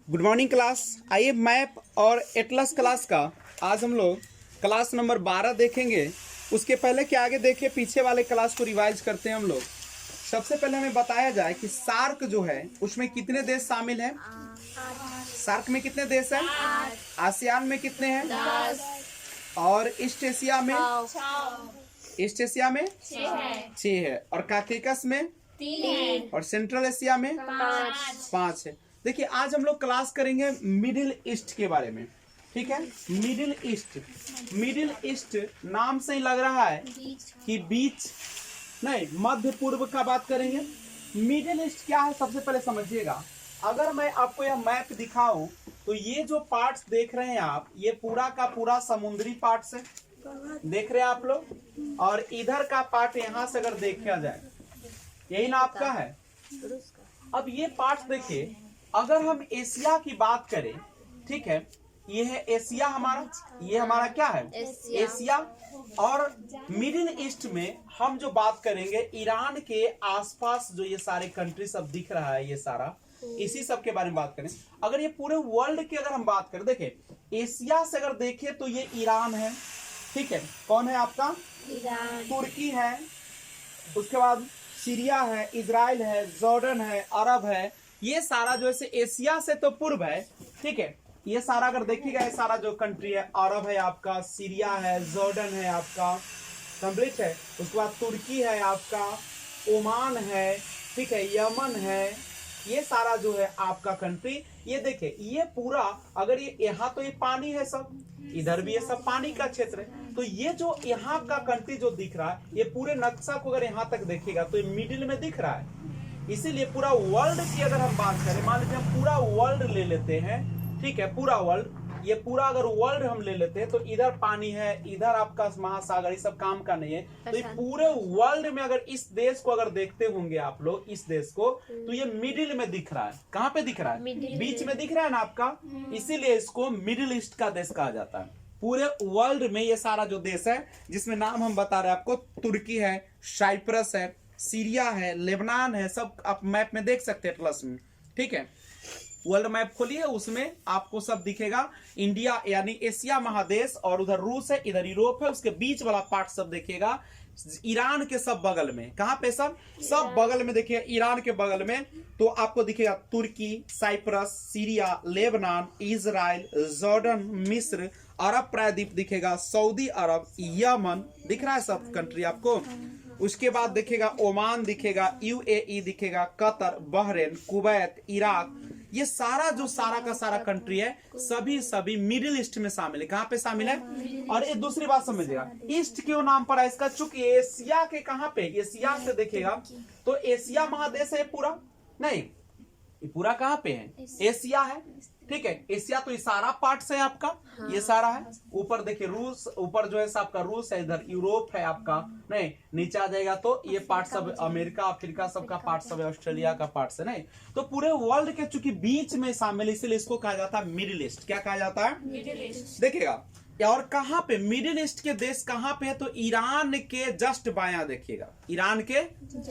Good morning class. आइए map और Atlas class का आज हम लोग क्लास नंबर 12 देखेंगे। उसके पहले के आगे देखे पीछे वाले क्लास को रिवाइज करते हैं हम लोग। सबसे पहले हमें बताया जाए कि सार्क जो है उसमें कितने देश शामिल हैं। सार्क में कितने देश हैं? आसियान में कितने हैं? 10। और ईस्ट एशिया में? 6 है। और काकेकस में? 3। और सेंट्रल एशिया में? 5 है। देखिए आज हम लोग क्लास करेंगे मिडिल ईस्ट के बारे में। ठीक है, मिडिल ईस्ट। मिडिल ईस्ट नाम से ही लग रहा है कि बीच नहीं, मध्य पूर्व का बात करेंगे। मिडिल ईस्ट क्या है सबसे पहले समझिएगा। अगर मैं आपको यह मैप दिखाऊं तो ये जो पार्ट्स देख रहे हैं आप, ये पूरा का पूरा समुद्री पार्ट्स है, देख रहे हैं आप लोग। और इधर का पार्ट यहां से अगर देखा जाए, यही ना आपका है। अब ये पार्ट देखिए, अगर हम एशिया की बात करें, ठीक है, ये है एशिया हमारा, ये हमारा क्या है? एशिया। और मिडिल ईस्ट में हम जो बात करेंगे, ईरान के आसपास जो ये सारे कंट्री सब दिख रहा है, ये सारा इसी सब के बारे में बात करें। अगर ये पूरे वर्ल्ड की अगर हम बात करें, देखें एशिया से अगर देखें तो ये ईरान है, ठीक है। कौन है आपका? तुर्की है, उसके बाद सीरिया है, इजराइल है, जॉर्डन है, अरब है। ये सारा जो है एशिया से तो पूर्व है, ठीक है। ये सारा अगर देखिएगा, ये सारा जो कंट्री है, अरब है आपका, सीरिया है, जॉर्डन है आपका, कंप्लीट है। उसके बाद तुर्की है आपका, ओमान है, ठीक है, यमन है। ये सारा जो है आपका कंट्री, ये देखे ये पूरा, अगर ये यहाँ तो ये पानी है सब, इधर भी ये सब पानी का क्षेत्र है। तो ये जो यहाँ का कंट्री जो दिख रहा है, ये पूरे नक्शा को अगर यहाँ तक देखेगा तो ये मिडिल में दिख रहा है। इसीलिए पूरा वर्ल्ड की अगर हम बात करें, मान लीजिए हम पूरा वर्ल्ड ले लेते हैं, ठीक है, पूरा वर्ल्ड, ये पूरा अगर वर्ल्ड हम ले लेते हैं तो इधर पानी है, इधर आपका महासागर, ये सब काम का नहीं है। तो ये पूरे वर्ल्ड में अगर इस देश को अगर देखते होंगे आप लोग, इस देश को, तो ये मिडिल में दिख रहा है। कहाँ पे दिख रहा है? बीच में दिख रहा है ना आपका। इसीलिए इसको मिडिल ईस्ट का देश कहा जाता है। पूरे वर्ल्ड में ये सारा जो देश है, जिसमें नाम हम बता रहे हैं आपको, तुर्की है, साइप्रस है, सीरिया है, लेबनान है, सब आप मैप में देख सकते हैं एटलस में, ठीक है। वर्ल्ड मैप खोलिए, उसमें आपको सब दिखेगा। इंडिया यानी एशिया महादेश, और उधर रूस है, इधर यूरोप है, उसके बीच वाला पार्ट सब देखिएगा। ईरान के सब बगल में, कहां पे? सब बगल में देखिए, ईरान के बगल में तो आपको दिखेगा तुर्की, Cyprus, Syria, Lebanon, Israel, Jordan, मिस्र, अरब प्रायद्वीप दिखेगा, सऊदी अरब, यमन दिख रहा है सब कंट्री आपको। उसके बाद दिखेगा ओमान दिखेगा, यूएई दिखेगा, कतर, बहरीन, कुवैत, इराक। ये सारा जो सारा का सारा कंट्री है, सभी मिडिल ईस्ट में शामिल है। कहां पे शामिल है? और एक दूसरी बात समझिएगा, ईस्ट क्यों नाम पड़ा इसका? चूंकि एशिया के कहां पे, एशिया से देखेगा तो एशिया महादेश है पूरा, नहीं ये पूरा कहां पे है? एशिया है, ठीक है। एशिया तो ये सारा पार्ट है आपका, ये सारा है। ऊपर देखिए रूस, ऊपर जो है आपका रूस है, इधर यूरोप है आपका, नहीं नीचे आ जाएगा तो ये पार्ट सब अमेरिका, अफ्रीका सबका पार्ट सब है, ऑस्ट्रेलिया का पार्ट है, नहीं। तो पूरे वर्ल्ड के चूंकि बीच में शामिल, इसलिए इसको कहा जाता है मिडिल ईस्ट। क्या कहा जाता है? Middle east. देखिएगा, और कहां पे मिडिल ईस्ट के देश कहां पे है? तो ईरान के जस्ट बायां देखिएगा, ईरान के,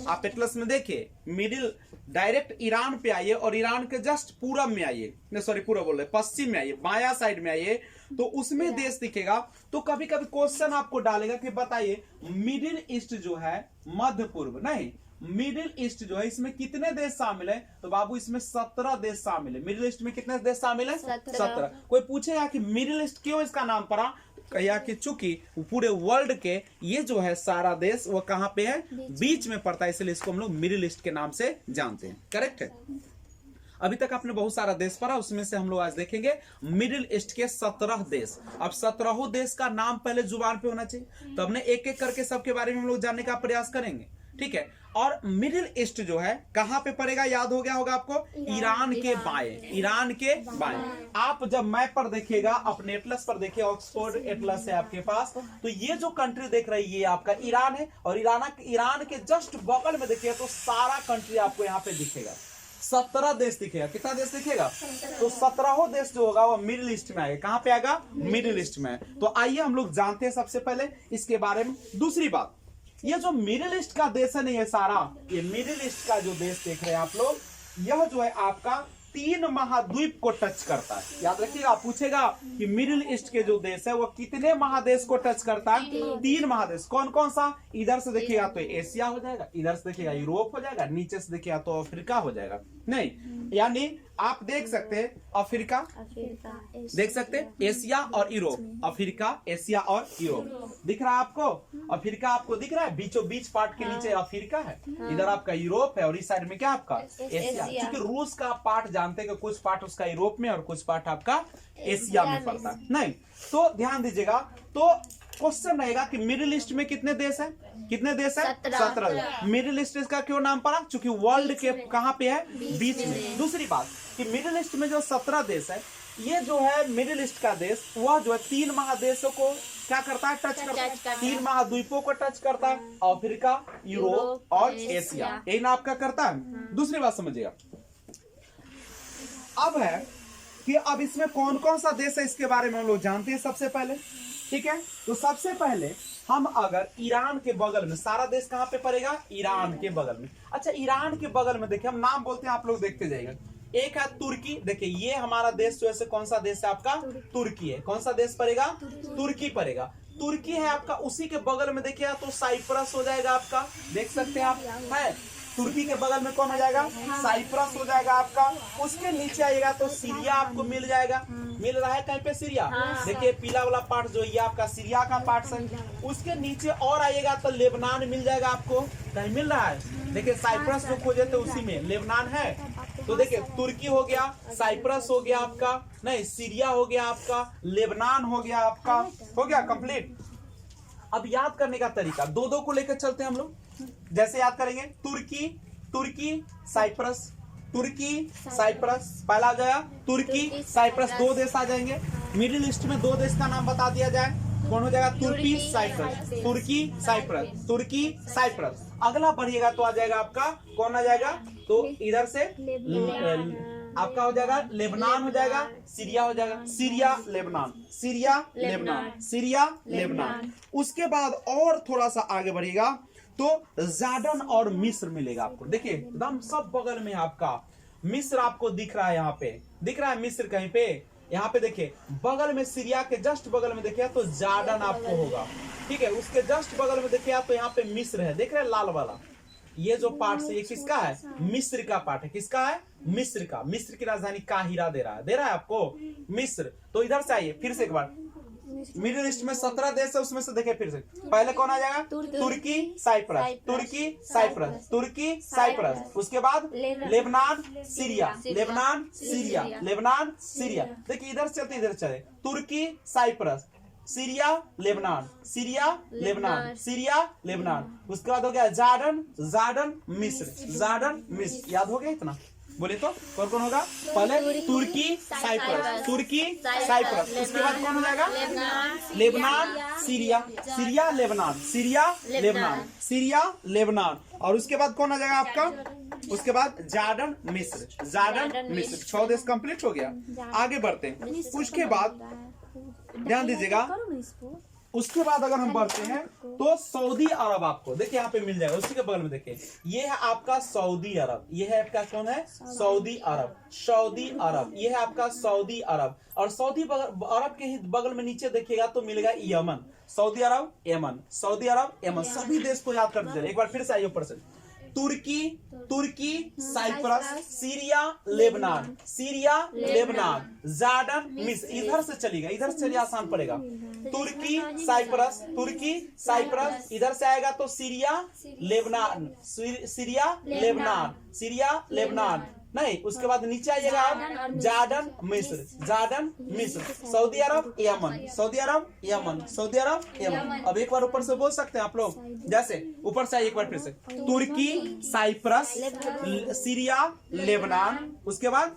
आप एटलस में देखिए, मिडिल डायरेक्ट ईरान पे आइए और ईरान के जस्ट पूरब में आइए, सॉरी पूरब बोल रहे, पश्चिम में आइए, बाया साइड में आइए, तो उसमें देश दिखेगा। तो कभी कभी क्वेश्चन आपको डालेगा कि बताइए मिडिल ईस्ट जो है मध्य पूर्व, नहीं मिडिल ईस्ट जो है इसमें कितने देश शामिल है? तो बाबू इसमें 17 देश शामिल है। मिडिल ईस्ट में कितने देश शामिल है? 17। कोई पूछेगा कि मिडिल ईस्ट क्यों इसका नाम पड़ा, कहिए कि चूंकि पूरे वर्ल्ड के ये जो है सारा देश वो कहां पे है? बीच में पड़ता है, इसलिए इसको हम लोग मिडिल ईस्ट के नाम से जानते हैं। करेक्ट है। अभी तक आपने बहुत सारा देश पढ़ा, उसमें से हम लोग आज देखेंगे मिडिल ईस्ट के 17 देश। अब 17 देश का नाम पहले जुबान पे होना चाहिए, तो हमने एक एक करके सबके बारे में हम लोग जानने का प्रयास करेंगे, ठीक है। और मिडिल ईस्ट जो है कहां पे पड़ेगा? याद हो गया होगा आपको, ईरान के बाएं, ईरान के बाएं। आप जब मैप पर देखिएगा, अपने एटलस पर देखिए, ऑक्सफोर्ड एटलस है आपके पास, तो ये जो कंट्री देख रही है ये आपका ईरान है, और ईरान के जस्ट बगल में देखिए तो सारा कंट्री आपको यहाँ पे दिखेगा, 17 देश दिखेगा। कितना देश दिखेगा? तो 17 देश जो होगा वो मिडिल ईस्ट में आएगा। कहां पे आएगा? मिडिल ईस्ट में। तो आइए हम लोग जानते हैं सबसे पहले इसके बारे में। दूसरी बात, ये जो मिडिल ईस्ट का देश है ना, ये सारा, ये मिडिल ईस्ट का जो देश देख रहे हैं आप लोग, यह जो है आपका 3 महाद्वीप को टच करता है। याद रखिएगा, पूछेगा कि मिडिल ईस्ट के जो देश है वो कितने महादेश को टच करता है? 3 महादेश। कौन कौन सा? इधर से देखिएगा तो एशिया हो जाएगा, इधर से देखिएगा यूरोप हो जाएगा, नीचे से देखिएगा तो अफ्रीका हो जाएगा। नहीं, यानी आप देख सकते हैं अफ्रीका, देख सकते हैं एशिया और यूरोप, अफ्रीका, एशिया और यूरोप दिख रहा है आपको? अफ्रीका आपको दिख रहा है, बीचों बीच पार्ट के नीचे अफ्रीका है, इधर आपका यूरोप है और इस साइड में क्या आपका एशिया। क्योंकि रूस का पार्ट जानते हैं कि कुछ पार्ट उसका यूरोप में और कुछ पार्ट आपका एशिया में पड़ता है। नहीं, तो ध्यान दीजिएगा, तो क्वेश्चन रहेगा कि मिडिल ईस्ट में कितने देश है? कितने देश है? 17। मिडिल ईस्ट का क्यों नाम पड़ा? क्योंकि वर्ल्ड के कहाँ पे है? बीच में। दूसरी बात कि मिडिल ईस्ट में जो 17 देश है, ये जो है मिडिल ईस्ट का देश, वह जो है 3 महादेशों को क्या करता है? टच करता है। 3 महाद्वीपों को टच करता है, अफ्रीका, यूरोप और एशिया, यही ना आपका करता है। दूसरी बात समझिएगा, अब है कि अब इसमें कौन कौन सा देश है इसके बारे में हम लोग जानते हैं सबसे पहले। ठीक है, तो सबसे पहले हम अगर ईरान के बगल में, सारा देश कहां पे पड़ेगा? ईरान के बगल में। अच्छा, ईरान के बगल में देखिए, हम नाम बोलते हैं, आप लोग देखते जाइएगा। एक है तुर्की, देखिए ये हमारा देश जो है कौन सा देश है आपका? तुर्की है। कौन सा देश पड़ेगा? तुर्की पड़ेगा। तुर्की है आपका, उसी के बगल में देखिए तो साइप्रस हो जाएगा आपका, देख सकते हैं आप, है तुर्की के बगल में कौन हो जाएगा? साइप्रस हो जाएगा आपका। उसके नीचे आइएगा तो सीरिया आपको मिल जाएगा। मिल रहा है कहीं पे सीरिया? देखिए पीला वाला पार्ट जो ये आपका सीरिया का पार्ट है। उसके नीचे और आइएगा तो लेबनान मिल जाएगा आपको, कहीं मिल रहा है? देखिए साइप्रस जो खोजे थे उसी में लेबनान है। तो देखिए तुर्की हो गया, साइप्रस हो गया आपका, नहीं सीरिया हो गया आपका, लेबनान हो गया आपका, हो गया कंप्लीट। अब याद करने का तरीका दो दो को लेकर चलते हैं हम लोग। जैसे याद करेंगे तुर्की, तुर्की साइप्रस, तुर्की साइप्रस, पहला आ जाएगा तुर्की साइप्रस, 2 देश आ जाएंगे। मिडिल ईस्ट में 2 देश का नाम बता दिया जाए, कौन हो जाएगा? तुर्की साइप्रस, तुर्की साइप्रस, तुर्की साइप्रस। अगला बढ़िएगा तो आ जाएगा आपका, कौन आ जाएगा? तो इधर से आपका हो जाएगा लेबनान हो जाएगा, सीरिया हो जाएगा, Syria Lebanon, Syria Lebanon, Syria Lebanon. उसके बाद और थोड़ा सा आगे बढ़िएगा तो जॉर्डन और मिस्र मिलेगा आपको। देखिए एकदम सब बगल में आपका मिस्र आपको दिख रहा है, यहाँ पे दिख रहा है मिस्र कहीं पे, यहाँ पे देखिए बगल में सीरिया के जस्ट बगल में देखिए तो जॉर्डन आपको होगा। ठीक है, उसके जस्ट बगल में देखिए तो यहाँ पे मिस्र है, देख रहे हैं लाल वाला, ये जो पार्ट से ये किसका है? मिस्र का पार्ट है। किसका है? मिस्र का। मिस्र की राजधानी काहिरा दे रहा है आपको मिस्र। तो इधर से आइए फिर से एक बार, मिडिल ईस्ट में 17 देश है, उसमें से देखिए फिर से पहले कौन आ जाएगा? तुर्की साइप्रस, तुर्की साइप्रस, तुर्की साइप्रस। उसके बाद Lebanon Syria, Lebanon Syria, Lebanon Syria. देखिए इधर चलते इधर चले, तुर्की Cyprus, Syria Lebanon, Syria Lebanon, Syria Lebanon. उसके बाद हो गया जॉर्डन, जॉर्डन मिस्र, जॉर्डन मिस्र। याद हो गया इतना? बोले तो कौन कौन होगा? पहले तुर्की साइप्रस, तुर्की साइप्रस। उसके बाद कौन हो जाएगा? Lebanon Syria, Syria Lebanon, Syria Lebanon, Syria Lebanon. और उसके बाद कौन आ जाएगा आपका? उसके बाद जॉर्डन मिस्र, जॉर्डन मिस्र। 6 देश कंप्लीट हो गया। आगे बढ़ते हैं। उसके बाद ध्यान दीजिएगा, उसके बाद अगर हम बढ़ते हैं तो सऊदी अरब आपको देखिए यहाँ पे मिल जाएगा। उसी के बगल में देखिए ये है आपका सऊदी अरब, ये है आपका कौन है? सऊदी अरब, सऊदी अरब, ये है आपका सऊदी अरब। और सऊदी अरब के ही बगल में नीचे देखिएगा तो मिलेगा यमन, सऊदी अरब यमन, सऊदी अरब यमन। सभी देश को याद कर दीजिए एक बार फिर से आइए ऊपर से। तुर्की, तुर्की Cyprus, Syria Lebanon, Syria Lebanon, Jordan मिस्र। इधर से चलिएगा, इधर से चलिए आसान पड़ेगा। तुर्की साइप्रस, तुर्की साइप्रस, इधर से आएगा तो Syria Lebanon, Syria Lebanon, Syria Lebanon. नहीं, उसके बाद नीचे आइएगा आप जॉर्डन मिस्र, जॉर्डन मिस्र, सऊदी अरब यमन, सऊदी अरब यमन, सऊदी अरब यमन। अब एक बार ऊपर से बोल सकते हैं आप लोग, जैसे ऊपर से एक बार फिर से, तुर्की साइप्रस, सीरिया लेबनान, उसके बाद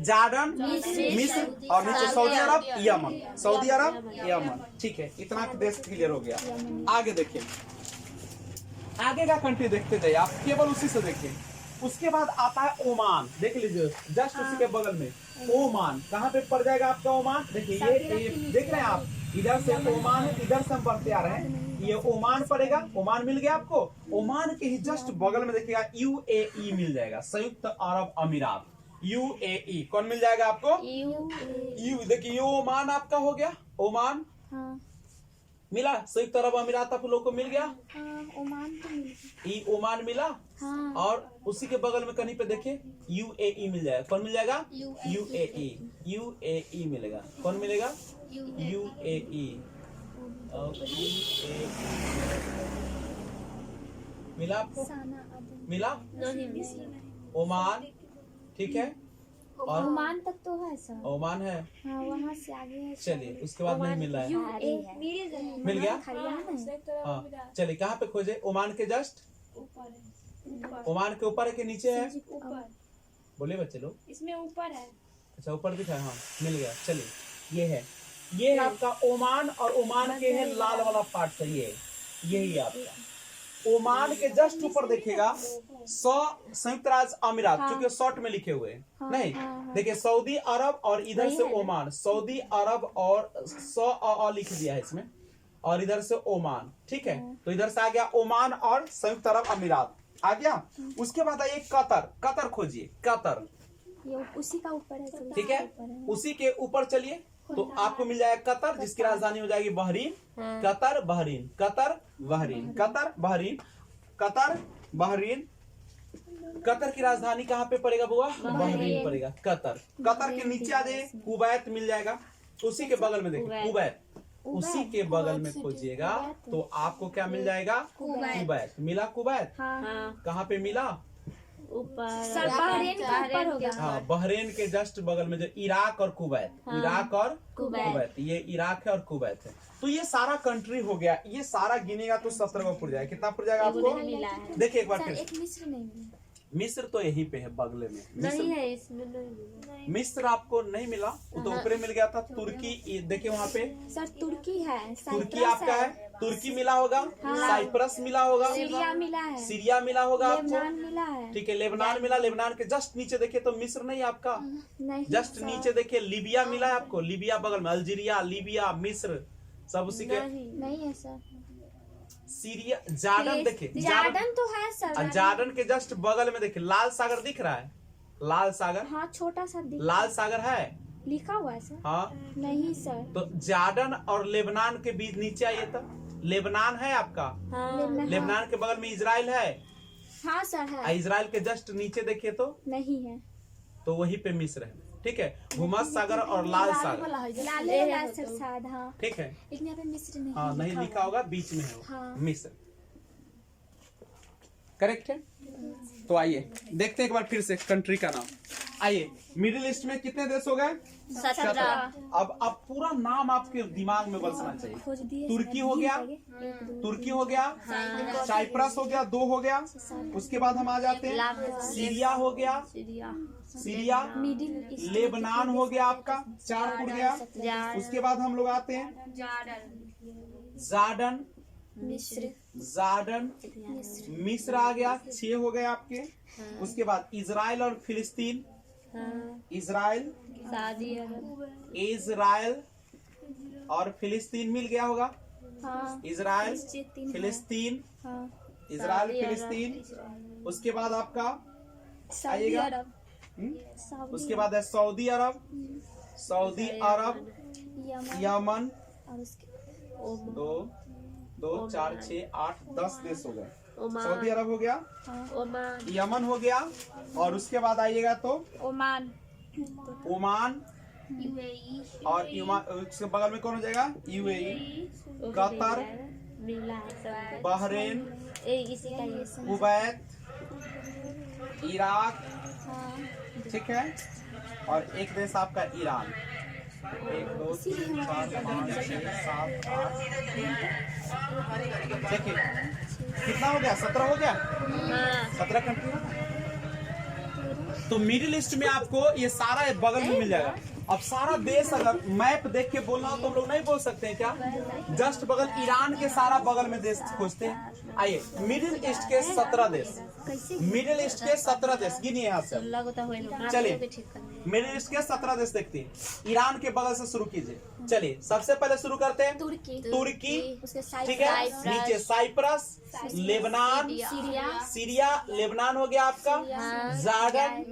जॉर्डन मिस्र और नीचे सऊदी अरब यमन, सऊदी अरब यमन। ठीक है, इतना देश क्लियर हो गया। आगे देखिए, आगे का कंट्री देखते जाइए आप, केवल उसी से देखिए। उसके बाद आता है ओमान, देख लीजिए जस्ट उसी के बगल में ओमान। कहाँ पे पड़ जाएगा आपका ओमान? देखिए ये देख रहे हैं आप, इधर से ओमान है, इधर से हम बढ़ते आ रहे हैं, ये ओमान पड़ेगा, ओमान मिल गया आपको। ओमान के ही जस्ट बगल में देखिएगा यूएई मिल जाएगा, संयुक्त अरब अमीरात, यूएई। कौन मिल जाएगा आपको? यू। देखिए ये ओमान आपका हो गया, ओमान मिला, संयुक्त अरब अमीरात आप लोग को मिल गया। ओमान तो मिल ई ओमान मिला। और उसी के बगल में कहीं पे देखिए यूएई मिल जाएगा। कौन मिल जाएगा? यूएई। यूएई मिलेगा। कौन मिलेगा? यूएई। मिला आपको? मिला? ओमान, ठीक है। और ओमान तक तो है सर। ओमान है, हाँ, वहाँ से आगे है। चलिए उसके बाद नहीं मिल रहा है, मिल गया। हाँ चलिए, कहाँ पे खोजे? ओमान के जस्ट ओमान के ऊपर है कि नीचे है? बोले बच्चे लोग, इसमें ऊपर है। अच्छा ऊपर दिखा है, हाँ मिल गया। चलिए ये है आपका ओमान, और ओमान के है लाल वाला पार्ट से यही आपका ओमान के जस्ट ऊपर देखिएगा 100 संयुक्त राज्य अमीरात, क्योंकि शॉर्ट में लिखे हुए हैं। नहीं देखिए सऊदी अरब और इधर से ओमान, सऊदी अरब और 100 लिख दिया है इसमें, और इधर से ओमान, ठीक है। तो इधर से आ गया ओमान और संयुक्त अरब अमीरात आ गया। उसके बाद आइए कतर। कतर खोजिए, कतर, ये उसी का ऊपर है, ठीक है। उसी के ऊपर चलिए तो आपको मिल जाएगा कतर, जिसकी राजधानी हो जाएगी Bahrain. Qatar Bahrain, Qatar Bahrain, Qatar Bahrain, Qatar Bahrain. Qatar की राजधानी कहाँ पे पड़ेगा बुआ? बहरीन पड़ेगा। कतर, कतर के नीचे आ जाइए कुवैत मिल जाएगा। उसी के बगल में देखिए कुवैत, उसी के बगल में खोजिएगा तो आपको क्या मिल जाएगा? कुवैत। मिला कुवैत? कहाँ पे मिला? सर बहरीन के ऊपर होगा। हाँ, बहरीन के जस्ट बगल में जो इराक और कुवैत, इराक और कुवैत, ये इराक है और कुवैत है। तो ये सारा कंट्री हो गया। ये सारा गिनेगा तो 17 को पुर जाएगा। कितना पुर जाएगा आपको? देखिए एक बार फिर, एक मिस्र नहीं मिला। मिस्र तो यहीं पे है बगले में, नहीं है इसमें, नहीं मिस्र आपको नहीं मिला, वो तो ऊपर मिल गया था। तुर्की देखिए वहाँ पे सर तुर्की है, तुर्की आपका है, तुर्की मिला होगा, साइप्रस मिला होगा, सीरिया मिला है, सीरिया मिला होगा लेबनान आपको, मिला है, ठीक है। लेबनान मिला, लेबनान के जस्ट नीचे देखिए तो मिस्र नहीं आपका, नहीं जस्ट नीचे देखिए लिबिया मिला है आपको, लिबिया बगल में, अल्जीरिया, लीबिया, मिस्र सब उसी के। नहीं है सर। सीरिया, जार्डन देखिए, जार्डन तो है सर। जार्डन के जस्ट बगल में देखिए लाल सागर दिख रहा है, लाल सागर, हाँ छोटा सा दिख, लाल सागर है, लिखा हुआ है सर। हाँ नहीं सर। तो जार्डन और लेबनान के बीच नीचे आइए तब, लेबनान है आपका, लेबनान के बगल में इजराइल है, हाँ सर है। इजराइल के जस्ट नीचे देखिए तो नहीं है, तो वहीं पे मिस्र है, ठीक है। भूमध्य सागर और लाल सागर, लाले वाला सर शायद, हाँ ठीक है। लेकिन यहाँ पे मिस्र नहीं, हाँ नहीं लिखा होगा, बीच में है वो, हाँ। मिस्र, करेक्ट है। तो आइए देखते हैं एक बार फिर से कंट्री का नाम। आइए, मिडिल ईस्ट में कितने देश हो गए? 17। अब पूरा नाम आपके दिमाग में बसना चाहिए। खोज दिए। तुर्की हो गया, तुर्की हो गया, साइप्रस हो गया, 2 हो गया। उसके बाद हम आ जाते हैं सीरिया हो गया, सीरिया, लेबनान हो गया आपका, 4 हो गया। उसके बाद हम लोग आते हैं जार्डन, जार्डन, मिस्र आ गया, 6 हो गए आपके। उसके बाद इजराइल और फिलिस्तीन, इजराइल, इजराइल और फिलिस्तीन मिल गया होगा, इजराइल, फिलिस्तीन, इजराइल, फिलिस्तीन। उसके बाद आपका आइएगा, उसके बाद है सऊदी अरब, सऊदी अरब, यमन, 2, 4, 6, 8, 10 देश हो गए। सऊदी अरब हो गया, यमन हो गया, और उसके बाद आइएगा तो ओमान, ओमान, और उसके बगल में कौन हो जाएगा? UAE, Qatar, Bahrain, Kuwait, Iraq, ठीक है। और एक देश आपका ईरान। 1, 2, 3, 4, 5, 6, 7, 8, देखिए कितना हो गया? 17 हो गया, 17 कंट्री। तो मिडिल ईस्ट में आपको ये सारा बगल में मिल जाएगा। अब सारा देश अगर मैप देख के बोलना हो तो हम लोग नहीं बोल सकते हैं क्या? जस्ट बगल ईरान के सारा बगल में देश खोजते हैं। आइए, मिडिल ईस्ट के 17 देश, मिडिल ईस्ट के 17 देश गिनिए यहाँ से, चलिए। मिडिल ईस्ट के 17 देश देखते हैं। ईरान के बगल से शुरू कीजिए। चलिए सबसे पहले शुरू करते हैं तुर्की, तुर्की, उसके ठीक है, साइप्रस, नीचे Cyprus, Lebanon, Syria, Syria, Lebanon हो गया आपका, जॉर्डन,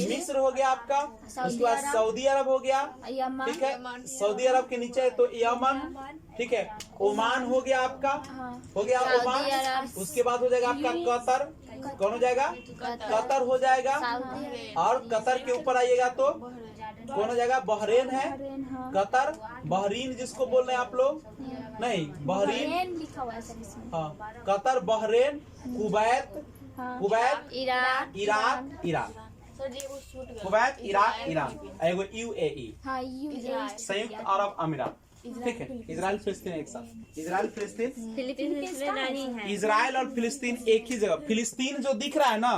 मिस्र हो गया आपका, उसके बाद सऊदी अरब हो गया, यमन, ठीक है, सऊदी अरब के नीचे तो यमन, ठीक है, ओमान हो गया आपका, हो गया सऊदी ओमान, अरब, उसके बाद हो जाएगा आपका कतर, कौन हो जाएगा, कतर हो जाएगा, और कतर के ऊपर आइएगा तो कौन हो जाएगा, बहरेन है, बहरेन, हाँ। कतर, बहरीन जिसको बोल रहे हैं आप लोग, नहीं बहरीन, बहरेन लिखा हुआ है सर इसमें। हाँ, कतर, बहरेन, कुवैत, हाँ। Kuwait, Iraq, Iraq, Iran, Kuwait, Iraq, Iran, एगो यूएई, हाँ, UAE, संयुक्त अरब अमीरात, ठीक है, इजराइल फिलिस्तीन एक साथ, इजराइल फिलिस्तीन, फिलीपींस में नहीं है। इजराइल और फिलिस्तीन एक ही जगह। फिलिस्तीन जो दिख रहा है ना,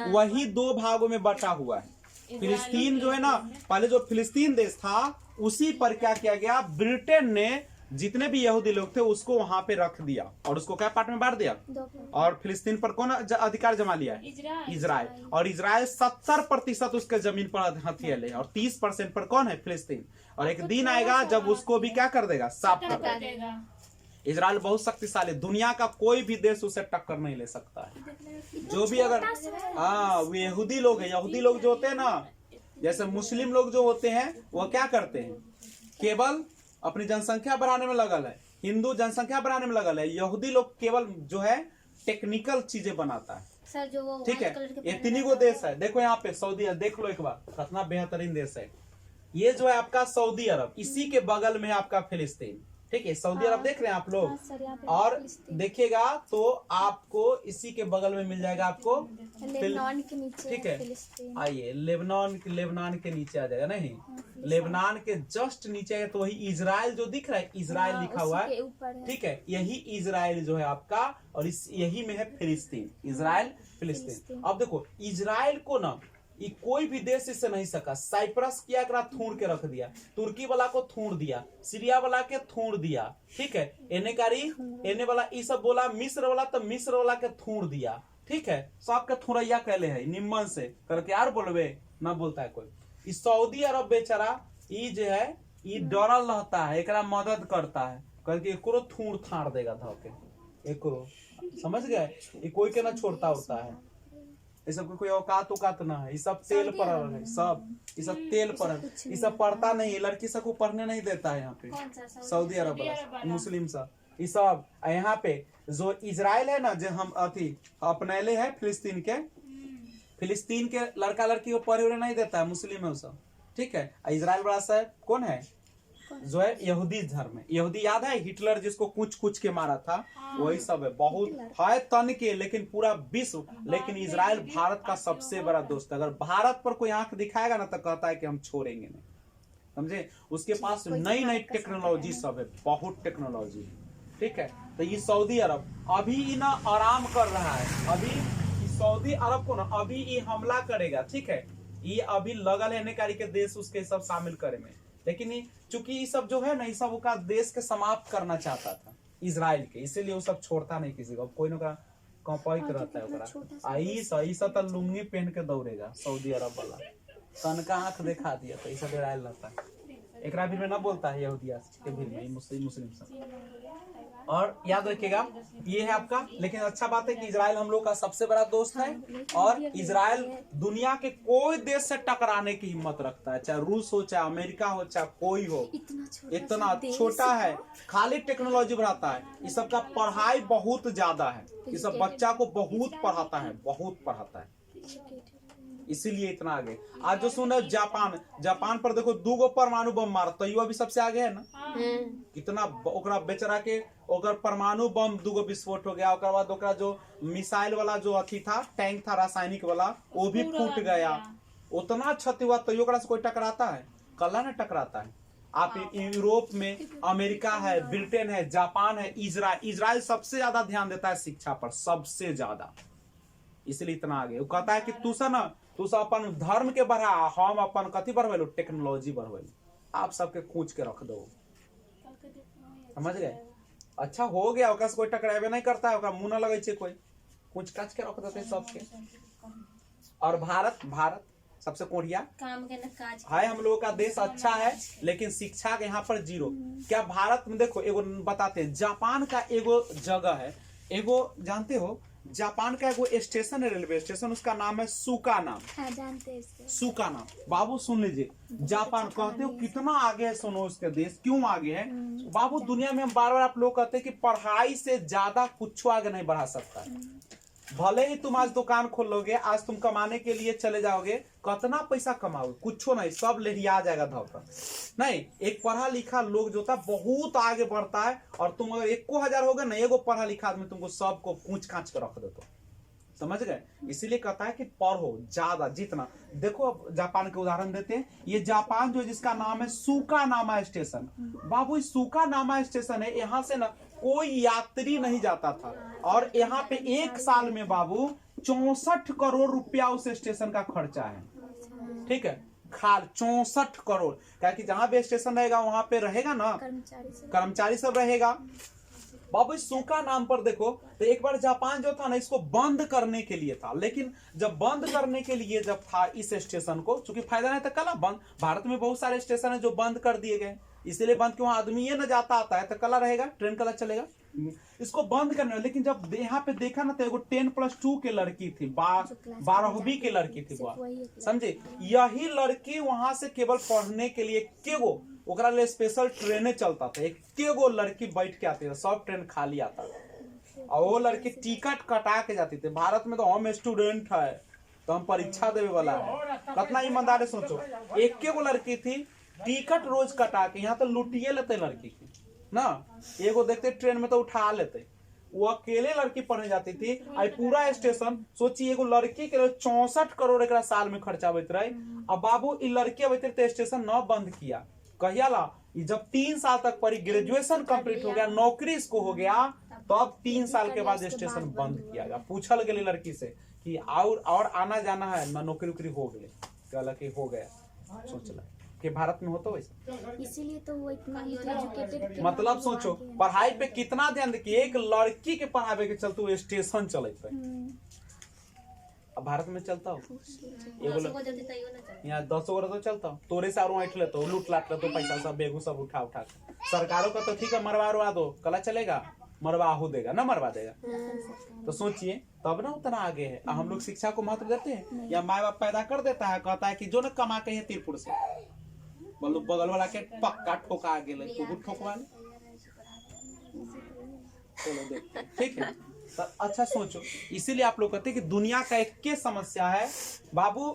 वही दो भागों में बटा हुआ है। फिलिस्तीन जो है ना, पहले जो फिलिस्तीन देश था उसी पर क्या किया गया, ब्रिटेन ने जितने भी यहूदी लोग थे उसको वहां पे रख दिया और उसको क्या पार्ट में बांट दिया, और फिलिस्तीन पर कौन अधिकार जमा लिया है, इजराइल, और इजराइल 70% उसके जमीन पर हथियार है, और 30% पर कौन है, फिलिस्तीन, और एक दिन आएगा जब उसको भी क्या कर देगा, साफ कर देगा। इजराइल बहुत शक्तिशाली, दुनिया का कोई भी देश उसे टक्कर नहीं ले सकता है। जो भी अगर वो यहूदी लोग हैं, यहूदी लोग जो होते हैं ना, जैसे मुस्लिम लोग जो होते हैं वो क्या करते हैं, केवल अपनी जनसंख्या बढ़ाने में लगल है, हिंदू जनसंख्या बढ़ाने में लगल है, यहूदी लोग केवल जो है टेक्निकल चीजें बनाता है, सर जो वो ठीक है। व्हाइट कलर के ये तीन गो देश है, देखो यहाँ पे सऊदी अरब देख लो एक बार, कितना बेहतरीन देश है। ये जो है आपका सऊदी अरब, इसी के बगल में है आपका फिलिस्तीन, ठीक है, सऊदी अरब देख रहे हैं आप लोग, हाँ, सर, यहाँ पे और फिलिस्तीन। देखिएगा तो आपको इसी के बगल में मिल जाएगा आपको लेबनान के नीचे ठीक है, फिलिस्तीन। आइए लेबनान के नीचे आ जाएगा, नहीं लेबनान के जस्ट नीचे है तो वही इजराइल जो दिख रहा है, इजराइल हाँ, लिखा हुआ उसी के है, ऊपर है। ठीक है, यही इजराइल जो है आपका, और इस यही में है फिलिस्तीन, इजराइल फिलिस्तीन। फिलिस्तीन। अब देखो इजराइल को ना ये कोई भी देश इससे नहीं सका, साइप्रस किया एकरा थूड़ के रख दिया, तुर्की वाला को थूड़ दिया, सीरिया वाला के थूड़ दिया, ठीक है, एने कारी एने वाला ये सब बोला, मिस्र वाला तो मिस्र वाला के थूड़ दिया, ठीक है, सबके थोड़ैया कहले है निम्मन से करके यार बोलबे ना बोलता है कोई। इस सऊदी अरब बेचारा ये जो है ये डरल रहता है, एकरा मदद करता है करके एकरो थूड़ थाड़ देगा धोके एकरो, समझ गए, ये कोई के ना छोड़ता होता है, ये सब कोई औकात ना है, ये सब तेल पर है, सब ये सब तेल पर है, ये सब पढ़ता नहीं है, लड़की सब को पढ़ने नहीं देता है यहाँ पे सऊदी अरब वाला मुस्लिम सब, ये सब यहाँ पे जो इजराइल है ना, जो हम अथी अपनेले है फिलिस्तीन के लड़का लड़की को पढ़े उड़े नहीं देता है, मुस्लिम है वो सब, ठीक है। इजराइल बड़ा सा कौन है, जो है यहूदी धर्म है, यहूदी याद है हिटलर जिसको कुछ के मारा था, वही सब है, बहुत है तन के, लेकिन पूरा विश्व, लेकिन इजराइल भारत का सबसे बड़ा दोस्त है। अगर भारत पर कोई आंख दिखाएगा ना तो कहता है कि हम छोड़ेंगे नहीं, समझे, उसके पास नई नई टेक्नोलॉजी सब है, बहुत टेक्नोलॉजी, ठीक है। तो ये सऊदी अरब अभी ना आराम कर रहा है, अभी सऊदी अरब को ना अभी ये हमला करेगा, ठीक है, ये अभी लगल है कार्य के देश उसके सब शामिल करे में, लेकिन चूंकि ये सब जो है ना, ये सब का देश के समाप्त करना चाहता था इजराइल के, इसीलिए वो सब छोड़ता नहीं किसी को, कोई ना कंपाइट रहता है ओकरा। आई सब तो लुंगी पहन के दौड़ेगा सऊदी अरब वाला, तनका आंख दिखा दिया तो सब इजराइल रहता है, एकरा भी में ना बोलता है यहूदिया के भी में मुस्लिम सब। और याद रखिएगा ये है आपका, लेकिन अच्छा बात है कि इजराइल हम लोग का सबसे बड़ा दोस्त है, और इजराइल दुनिया के कोई देश से टकराने की हिम्मत रखता है, चाहे रूस हो, चाहे अमेरिका हो, चाहे कोई हो, इतना छोटा है, खाली टेक्नोलॉजी बढ़ाता है, इस सब का पढ़ाई बहुत ज्यादा है, ये सब बच्चा को बहुत पढ़ाता है, इसीलिए इतना आगे। आज जो सुन जापान पर देखो 2 परमाणु बम मार, तो युवा भी सबसे आगे है ना, कितना ओकरा बेचारा के ओकर परमाणु बम 2 विस्फोट हो गया, ओकर बाद ओकरा जो मिसाइल वाला जो अथी था, टैंक था रासायनिक वाला, वो भी फूट गया, उतना क्षति हुआ, तो ओकरा से कोई टकराता है, कल्ला ना टकराता है। आप यूरोप में अमेरिका है, ब्रिटेन है, जापान है, इजराइल सबसे ज्यादा ध्यान देता है शिक्षा पर, सबसे ज्यादा, इसलिए इतना आगे। वो कहता है कि तू अपन धर्म के बढ़ा, हम अपन कथी बढ़वेलू, टेक्नोलॉजी बढ़वेलू, आप सबके खूंच के रख दो, समझ गए। अच्छा हो गया, ओकरा से कोई टकरावे नहीं करता है, ओकरा मुंह ना लगे छे कोई, खूंच काच के रख देते सबके। और भारत सबसे कोढ़िया काम के न काज है। हम लोगों का देश अच्छा है लेकिन शिक्षा के यहाँ पर जीरो। क्या भारत में देखो एगो बताते हैं, जापान का एगो जगह है, एगो जानते हो जापान का एगो स्टेशन है, रेलवे स्टेशन, उसका नाम है सुकाना। हाँ, जानते हैं इसको। सुकाना। बाबू सुन लीजिए, जापान कहते हो कितना आगे है, सुनो उसके देश क्यों आगे है। बाबू दुनिया में हम बार बार आप लोग कहते हैं कि पढ़ाई से ज्यादा कुछ आगे नहीं बढ़ा सकता है। भले ही तुम आज दुकान खोलोगे, आज तुम कमाने के लिए चले जाओगे, कितना पैसा कमाओगे, कुछ नहीं, सब लेरिया जाएगा धोकर। नहीं, एक पढ़ा लिखा लोग जो था बहुत आगे बढ़ता है, और तुम अगर 1000 होगा ना, एगो पढ़ा लिखा आदमी तुमको सबको पूछ खाँच कर रख देते, समझ गए। इसीलिए कहता है कि पढ़ो ज्यादा, जितना। देखो अब जापान के उदाहरण देते हैं, ये जापान जो जिसका नाम है सुकानामा स्टेशन। बाबू सुकानामा स्टेशन है, यहाँ से ना कोई यात्री नहीं जाता था, और यहाँ पे एक साल में बाबू 64 करोड़ रुपया उस स्टेशन का खर्चा है। ठीक है, खाल 64 करोड़, क्या कि जहां भी स्टेशन रहेगा वहां पे रहेगा ना कर्मचारी सब रहेगा। बाबू इस सूखा नाम पर देखो, तो एक बार जापान जो था ना, इसको बंद करने के लिए था, लेकिन जब बंद करने के लिए जब था इस स्टेशन को, चूंकि फायदा नहीं था, कला बंद। भारत में बहुत सारे स्टेशन है जो बंद कर दिए गए, इसीलिए बंद क्यों, आदमी ये न जाता आता है तो कला रहेगा, ट्रेन कला चलेगा, इसको बंद करने। लेकिन जब यहाँ पे देखा ना, तो एगो 10+2 के लड़की थी, 12वीं की लड़की थी, समझे। यही लड़की वहां से केवल पढ़ने के लिए केगो ओकरा लिए स्पेशल ट्रेनें चलता था, एक केगो लड़की बैठ के आती थी, सब ट्रेन खाली आता था, और वो लड़की टिकट कटा के जाती थी। भारत में तो हम स्टूडेंट है, तो हम परीक्षा देवे वाला है, कितना ईमानदार है सोचो। एक केगो लड़की थी, टिकट रोज कटा के, यहाँ तो लुटिए लेते लड़की की ना, एगो देखते ट्रेन में तो उठा लेते, वो अकेले लड़की पढ़ने जाती थी। आई पूरा स्टेशन सोची, एगो लड़की के 64 करोड़ एक साल में खर्चा होते रहे। अब बाबू ई लड़की अब स्टेशन न बंद किया, कहिया ला, जब 3 साल तक पढ़ी, ग्रेजुएशन कंप्लीट हो गया, नौकरी इसको हो गया, तो अब 3 साल के बाद स्टेशन बंद किया गया। पूछल गई लड़की से कि और आना जाना है ना, नौकरी उकरी हो गई, कहला कि हो गया। सोचला कि भारत में होता वैसा, इसीलिए तो वो इतना एजुकेटेड, मतलब सोचो पढ़ाई पे कितना ध्यान देखिए, एक लड़की के पढ़ावे के चलते वो स्टेशन चलते है। अब भारत में चलता हो यहाँ 10 गो तो चलता हो, तोरे से और ऐठ लेते हो, लूट लाट लेते हो, पैसा सब बेगू सब उठा उठा। सरकारों का तो ठीक है, मरवा दो, कला चलेगा, मरवा हो देगा ना, मरवा देगा। तो सोचिए तब ना उतना आगे है। हम लोग शिक्षा को महत्व देते हैं, या माँ बाप पैदा कर देता है, कहता है कि जो न कमा के है तीरपुर से, बगल वाला के पक्का ठोका आगे ले, तू ठोकवा ले, चलो देख, ठीक है। तो अच्छा सोचो, इसीलिए आप लोग कहते हैं कि दुनिया का एक के समस्या है बाबू,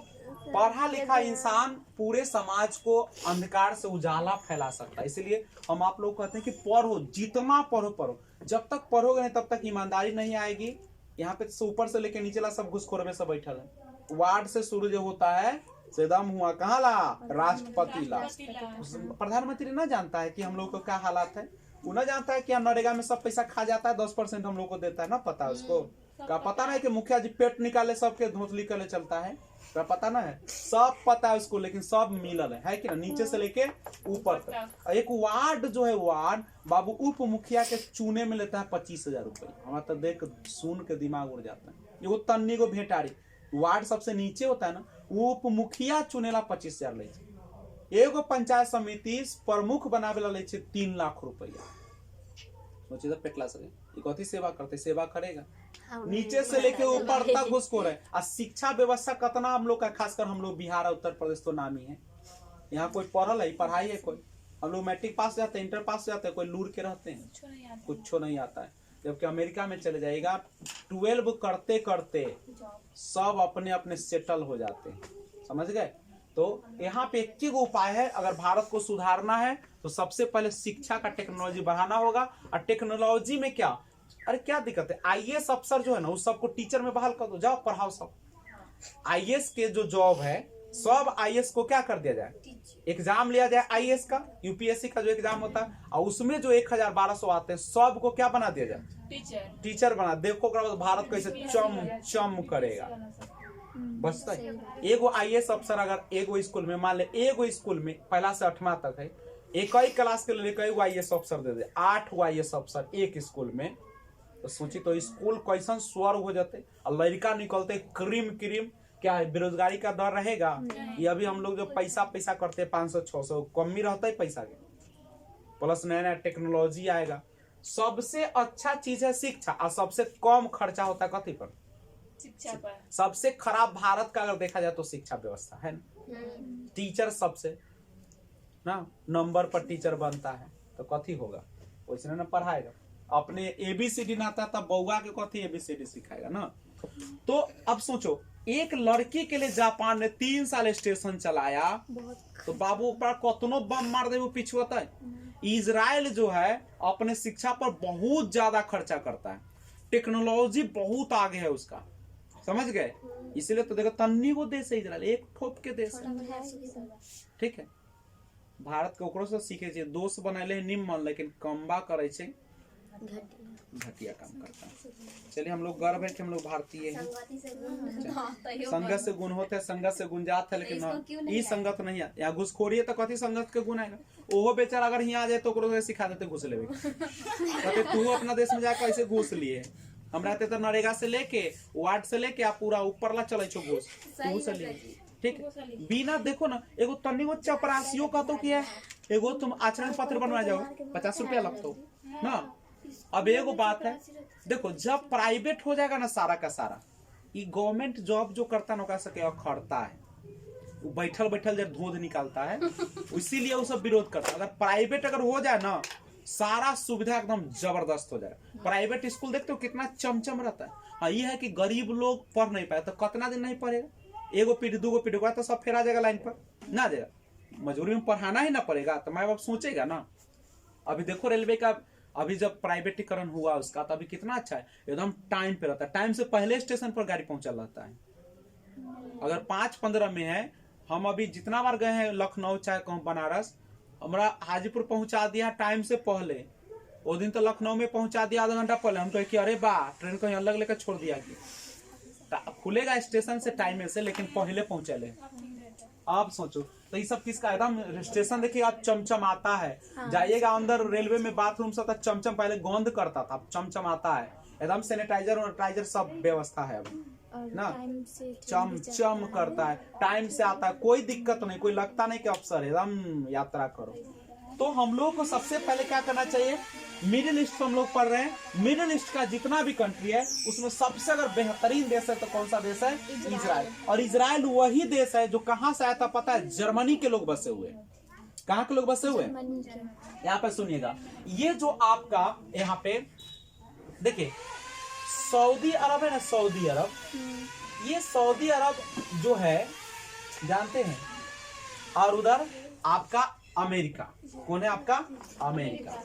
पढ़ा लिखा इंसान पूरे समाज को अंधकार से उजाला फैला सकता है। इसलिए हम आप लोग कहते हैं कि पढ़ो, जितना पढ़ो, जब तक पढ़ोगे नहीं तब तक ईमानदारी नहीं आएगी। यहाँ पे ऊपर से लेके नीचे ला सब घुसखोर में सब बैठल है। वार्ड से शुरू जो होता है सेदम हुआ कहाँ ला, राष्ट्रपति ला। प्रधानमंत्री ना जानता है कि हम लोग को क्या हालात है, वो ना जानता है कि नरेगा में सब पैसा खा जाता है, 10% हम लोग को देता है ना, पता है उसको। क्या पता नहीं कि मुखिया जी पेट निकाले सबके धोतली करे चलता है, क्या पता ना है, सब पता है उसको, लेकिन सब मिलल है कि ना, नीचे से लेके ऊपर तक। एक वार्ड जो है, वार्ड बाबू उप मुखिया के चुने में लेता है 25,000 रुपये। हमारा तो देख सुन के दिमाग उड़ जाता है। ये वो तन्नी को भेटारी वार्ड सबसे नीचे होता है ना, उप मुखिया चुनेला 25,000 ले, एगो पंचायत समिति प्रमुख बनावे ला ले 3 लाख रुपया। सोचिए तो पेटला से कथी सेवा करते, सेवा करेगा, नीचे से लेके ऊपर तक घुसखोर है। और शिक्षा व्यवस्था कितना हम लोग का, खासकर हम लोग बिहार और उत्तर प्रदेश तो नामी है। यहाँ कोई पढ़ल है, पढ़ाई है कोई, हम लोग मैट्रिक पास जाते हैं, इंटर पास जाते हैं, कोई लूर के रहते हैं, कुछ नहीं आता है। जबकि अमेरिका में चले जाएगा, 12 करते करते सब अपने अपने सेटल हो जाते हैं, समझ गए। तो यहाँ पे एक ही उपाय है, अगर भारत को सुधारना है तो सबसे पहले शिक्षा का टेक्नोलॉजी बढ़ाना होगा। और टेक्नोलॉजी में क्या, अरे क्या दिक्कत है, IAS अफसर जो है ना, उस सबको टीचर में बहाल कर दो, जाओ पढ़ाओ सब। IAS के जो जॉब है, सब IAS को क्या कर दिया जाए, एग्जाम लिया जाए IAS का, UPSC का जो एग्जाम होता है, और उसमें जो 1000-1200 आते हैं, सबको क्या बना दिया जाए, टीचर बना। देखो भारत कैसे चम चम करेगा। बस एगो IAS अफसर अगर एगो स्कूल में, मान ले एगो स्कूल में 1 से 8वां तक है, एक ही क्लास के लिए कई IAS अफसर दे दे, 8 IAS अफसर एक स्कूल में, तो सोची तो स्कूल कैसन स्वर्ग हो जाते। और लड़का निकलते क्रीम क्रीम, क्या बेरोजगारी का दर रहेगा? ये अभी हम लोग जो पैसा पैसा करते हैं 500-600 कम ही रहता है पैसा के, प्लस नया नया टेक्नोलॉजी आएगा। सबसे अच्छा चीज है शिक्षा, और सबसे कम खर्चा होता है कथी पर? शिक्षा पर। सबसे खराब भारत का अगर देखा जाए तो शिक्षा व्यवस्था है ना। टीचर सबसे ना नंबर पर टीचर बनता है तो कथी होगा? वैसे ना पढ़ाएगा। अपने ABCD ना आता तब बउआ के कथी ABCD सिखाएगा ना। तो अब सोचो, एक लड़की के लिए जापान ने 3 साल स्टेशन चलाया, तो बाबू पर कतनो बम मार दे वो पिछुआता है। इजराइल जो है अपने शिक्षा पर बहुत ज्यादा खर्चा करता है, टेक्नोलॉजी बहुत आगे है उसका, समझ गए? इसलिए तो देखो तन्नी वो देश है इजराइल, एक ठोप के देश है, ठीक है। भारत के ओकरो से सीखे छे, दोस्त बनाले निम्न लेकिन कमबा करे छे, घटिया काम करता है। चलिए हम लोग गर्व है कि हम लोग भारतीय हैं। संगत से गुण होते हैं, संगत से गुण जात है, लेकिन ई संगत नहीं है। यहाँ घुसखोरी है तो कथी संगत के गुण आएगा? ओहो बेचारा अगर यहाँ आ जाए तो ओकरो सिखा देते घुस लेवे, कहते तू अपना देश में जाकर ऐसे घुस लिए। हम रहते तो नरेगा से लेके वार्ड से लेके आप पूरा ऊपर ला चले छो घुस, घुस लिए, ठीक है। बिना देखो ना, एगो तन्नी वो चपरासियों का तो क्या है, एगो तुम आचरण पत्र बनवा जाओ 50 रुपया लगता ना। अब एगो बात है, देखो जब प्राइवेट हो जाएगा ना सारा का सारा, ये गवर्नमेंट जॉब जो करता ना ओकरा सके अखड़ता है, वो बैठल बैठल जब धोध निकालता है, इसीलिए वो सब विरोध करता है। अगर प्राइवेट अगर हो जाए ना, सारा सुविधा एकदम जबरदस्त हो जाए। प्राइवेट स्कूल देखते हो कितना चमचम रहता है। हाँ ये है कि गरीब लोग पढ़ नहीं पाए तो कितना दिन नहीं पढ़ेगा, एगो पीढ़ी दूगो पीढ़ी तो सब फेरा जाएगा लाइन पर ना जाएगा, मजबूरी में पढ़ाना ही ना पड़ेगा, तो माँ बाप सोचेगा ना। अभी देखो रेलवे का अभी जब प्राइवेटीकरण हुआ उसका, तो अभी कितना अच्छा है, एकदम टाइम पे रहता है, टाइम से पहले स्टेशन पर गाड़ी पहुंचा रहता है। अगर 5-15 में है, हम अभी जितना बार गए हैं लखनऊ चाहे कहूँ बनारस, हमारा हाजीपुर पहुंचा दिया टाइम से पहले, वो दिन तो लखनऊ में पहुंचा दिया आधा घंटा पहले। हम कहे कि अरे बा ट्रेन कहीं अलग लेकर छोड़ दिया, खुलेगा स्टेशन से टाइम से, लेकिन पहले पहुंचे ले। आप सोचो तो ये सब किसका, एकदम स्टेशन देखिए आप चमचम आता है। जाइएगा अंदर रेलवे में बाथरूम सब चमचम पहले गंद करता था, चमचम आता है, एकदम सैनिटाइजर सब व्यवस्था है अब ना, चमचम करता है, टाइम से आता है, कोई दिक्कत नहीं, कोई लगता नहीं कि अफसर एकदम यात्रा करो। तो हम लोग को सबसे पहले क्या करना चाहिए, मिडिल ईस्ट हम लोग पढ़ रहे हैं, मिडिल ईस्ट का जितना भी कंट्री है उसमें सबसे अगर बेहतरीन देश है तो कौन सा देश है? इजराइल। और इजराइल वही देश है जो कहाँ से आया था पता है? जर्मनी के लोग बसे हुए। कहाँ के लोग बसे हुए? यहाँ पे सुनिएगा, ये जो आपका यहाँ पे देखिए सऊदी अरब है ना, सऊदी अरब, ये सऊदी अरब जो है जानते हैं, और उधर आपका अमेरिका, कौन है आपका? अमेरिका।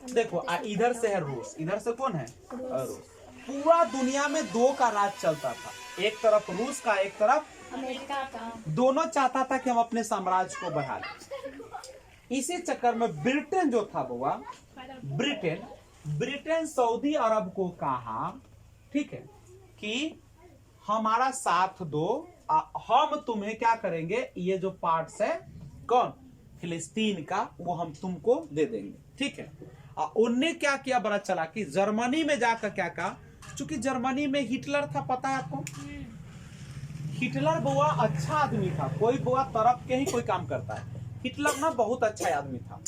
देखो इधर से है रूस, इधर से कौन है? रूस। पूरा दुनिया में 2 का राज चलता था, एक तरफ रूस का, एक तरफ अमेरिका का। दोनों चाहता था कि हम अपने साम्राज्य को बढ़ा लें। इसी चक्कर में ब्रिटेन जो था बुआ, ब्रिटेन सऊदी अरब को कहा, ठीक है, कि हमारा साथ दो, हम तुम्हें क्या करेंगे, ये जो पार्ट्स है कौन? फिलिस्तीन का, वो हम तुमको दे देंगे, ठीक है। उनने क्या किया, बड़ा चला कि जर्मनी में जाकर क्या कहा, चूंकि जर्मनी में हिटलर था, पता है आपको? हिटलर बुआ अच्छा आदमी था, कोई बुआ तरफ के ही कोई काम करता है, हिटलर ना बहुत अच्छा आदमी था।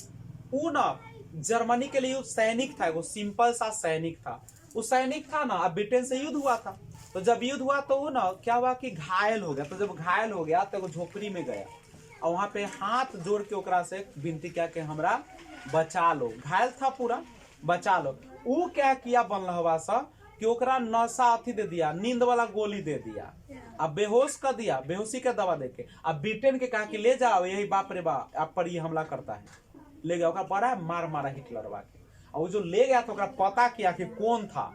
वो ना जर्मनी के लिए सैनिक था, वो सिंपल सा सैनिक था। वो सैनिक था ना, अब ब्रिटेन से युद्ध हुआ था, तो जब युद्ध हुआ तो वो ना क्या हुआ कि घायल हो गया। तो जब घायल हो गया तो वो झोपड़ी में गया, और वहां पे हाथ जोड़ के ओकरा से विनती किया कि हमरा बचा लो, घायल था पूरा, बचा लो। वो क्या किया बनलहवा सा कि ओकरा नशा अथी दे दिया, नींद वाला गोली दे दिया, अब बेहोश कर दिया, बेहोशी का दवा देके। अब ब्रिटेन के कहा कि ले जाओ, यही बाप रे बाप आप पर ये हमला करता है, ले गया, ओकरा बड़ा मार मारा हिटलरवा के। और वो जो ले गया तो ओकरा पता किया कि कौन था,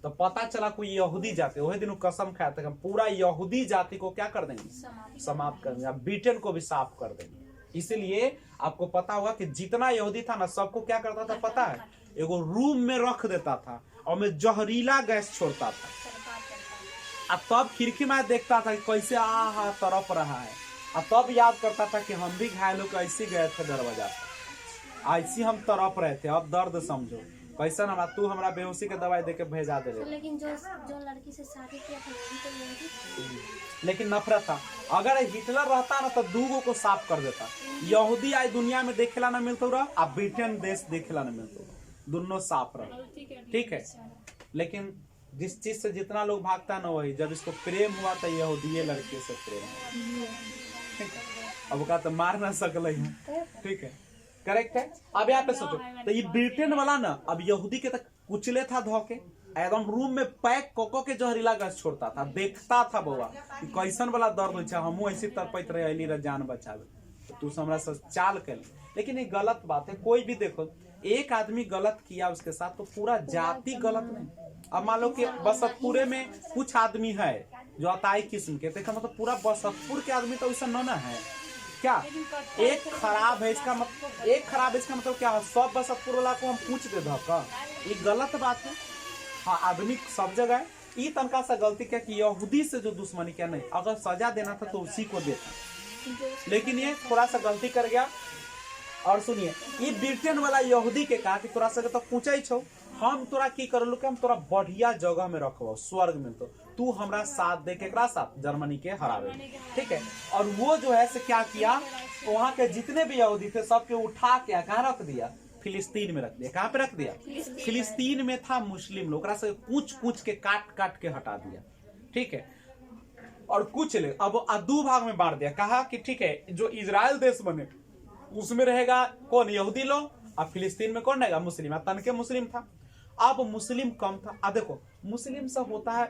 तो पता चला कोई यहूदी जाति। वही दिन कसम खाया था पूरा यहूदी जाति को क्या कर देंगे, समाप्त कर देंगे, ब्रिटेन को भी साफ कर देंगे। इसलिए आपको पता होगा कि जितना यहूदी था ना, सबको क्या करता था पता है? एगो रूम में रख देता था और में जहरीला गैस छोड़ता था, अब तब खिड़की में देखता था कि कैसे आहा तरफ रहा है, अब तब याद करता था कि हम भी घायल होकर ऐसे गए थे दरवाजा, ऐसे हम तरफ रहे थे, अब दर्द समझो। कैसन हमारा तू हमारा बेहोशी के दवाई देके भेजा दे रहे। लेकिन जो लड़की से शादी किया था वो भी तो यहूदी थी। लेकिन नफरत था। अगर हिटलर रहता ना तो दूगो को साफ कर देता। यहूदी आज दुनिया में देखेला ना मिलता रहा, अब ब्रिटेन देश देखेला ना मिलता, दोनों साफ रहा। ठीक है, लेकिन जिस चीज से जितना लोग भागता ना वही, जब इसको प्रेम हुआ तो यहूदी लड़के से प्रेम हुआ। ठीक है, अब का तो मार ना सकल। ठीक है, करेक्ट है। अब यहाँ पे सोचो तो ये ब्रिटेन वाला ना अब यहूदी के तक कुचले था धोके, एकदम रूम में पैक कोको के जहरीला गैस छोड़ता था, देखता था बउआ कैसन वाला दर्द हो, हमू ऐसी तरपैत रहे अली जान बचावे, तू हमरा से चाल कर। लेकिन ये गलत बात है। कोई भी देखो, एक आदमी गलत किया उसके साथ तो पूरा जाति गलत नहीं। अब मान लो कि बसतपुरे में कुछ आदमी है जो अताई किस्म के, देखा मतलब पूरा बसतपुर के आदमी तो वैसा न है क्या। एक खराब है इसका मतलब क्या है, सब बसतपुर वाला को हम पूछ दे का, ये गलत बात है। हाँ, आदमी सब जगह है। ये तनका सा गलती क्या कि यहूदी से जो दुश्मनी क्या नहीं, अगर सजा देना था तो उसी को देता, लेकिन ये थोड़ा सा गलती कर गया। और सुनिए, ये ब्रिटेन वाला यहूदी के कहा कि तोरा से तो पूछे छो, हम तोरा की करलू कि हम तोरा बढ़िया जगह में रखबो, स्वर्ग में, तो तू हमरा साथ दे के साथ जर्मनी के हरावे। ठीक है, और वो जो है से क्या किया, वहाँ के जितने भी यहूदी थे सबके उठा के कहाँ रख दिया, फिलिस्तीन में रख दिया। कहाँ पे रख दिया, फिलिस्तीन में था मुस्लिम लोग, से पूछ के काट के हटा दिया। ठीक है, और कुछ ले अब दो भाग में बांट दिया। कहा कि ठीक है, जो इजराइल देश बने उसमें रहेगा कौन, यहूदी लोग, और फिलिस्तीन में कौन रहेगा, मुस्लिम। तन के मुस्लिम था, अब मुस्लिम कम था। अब देखो मुस्लिम सब होता है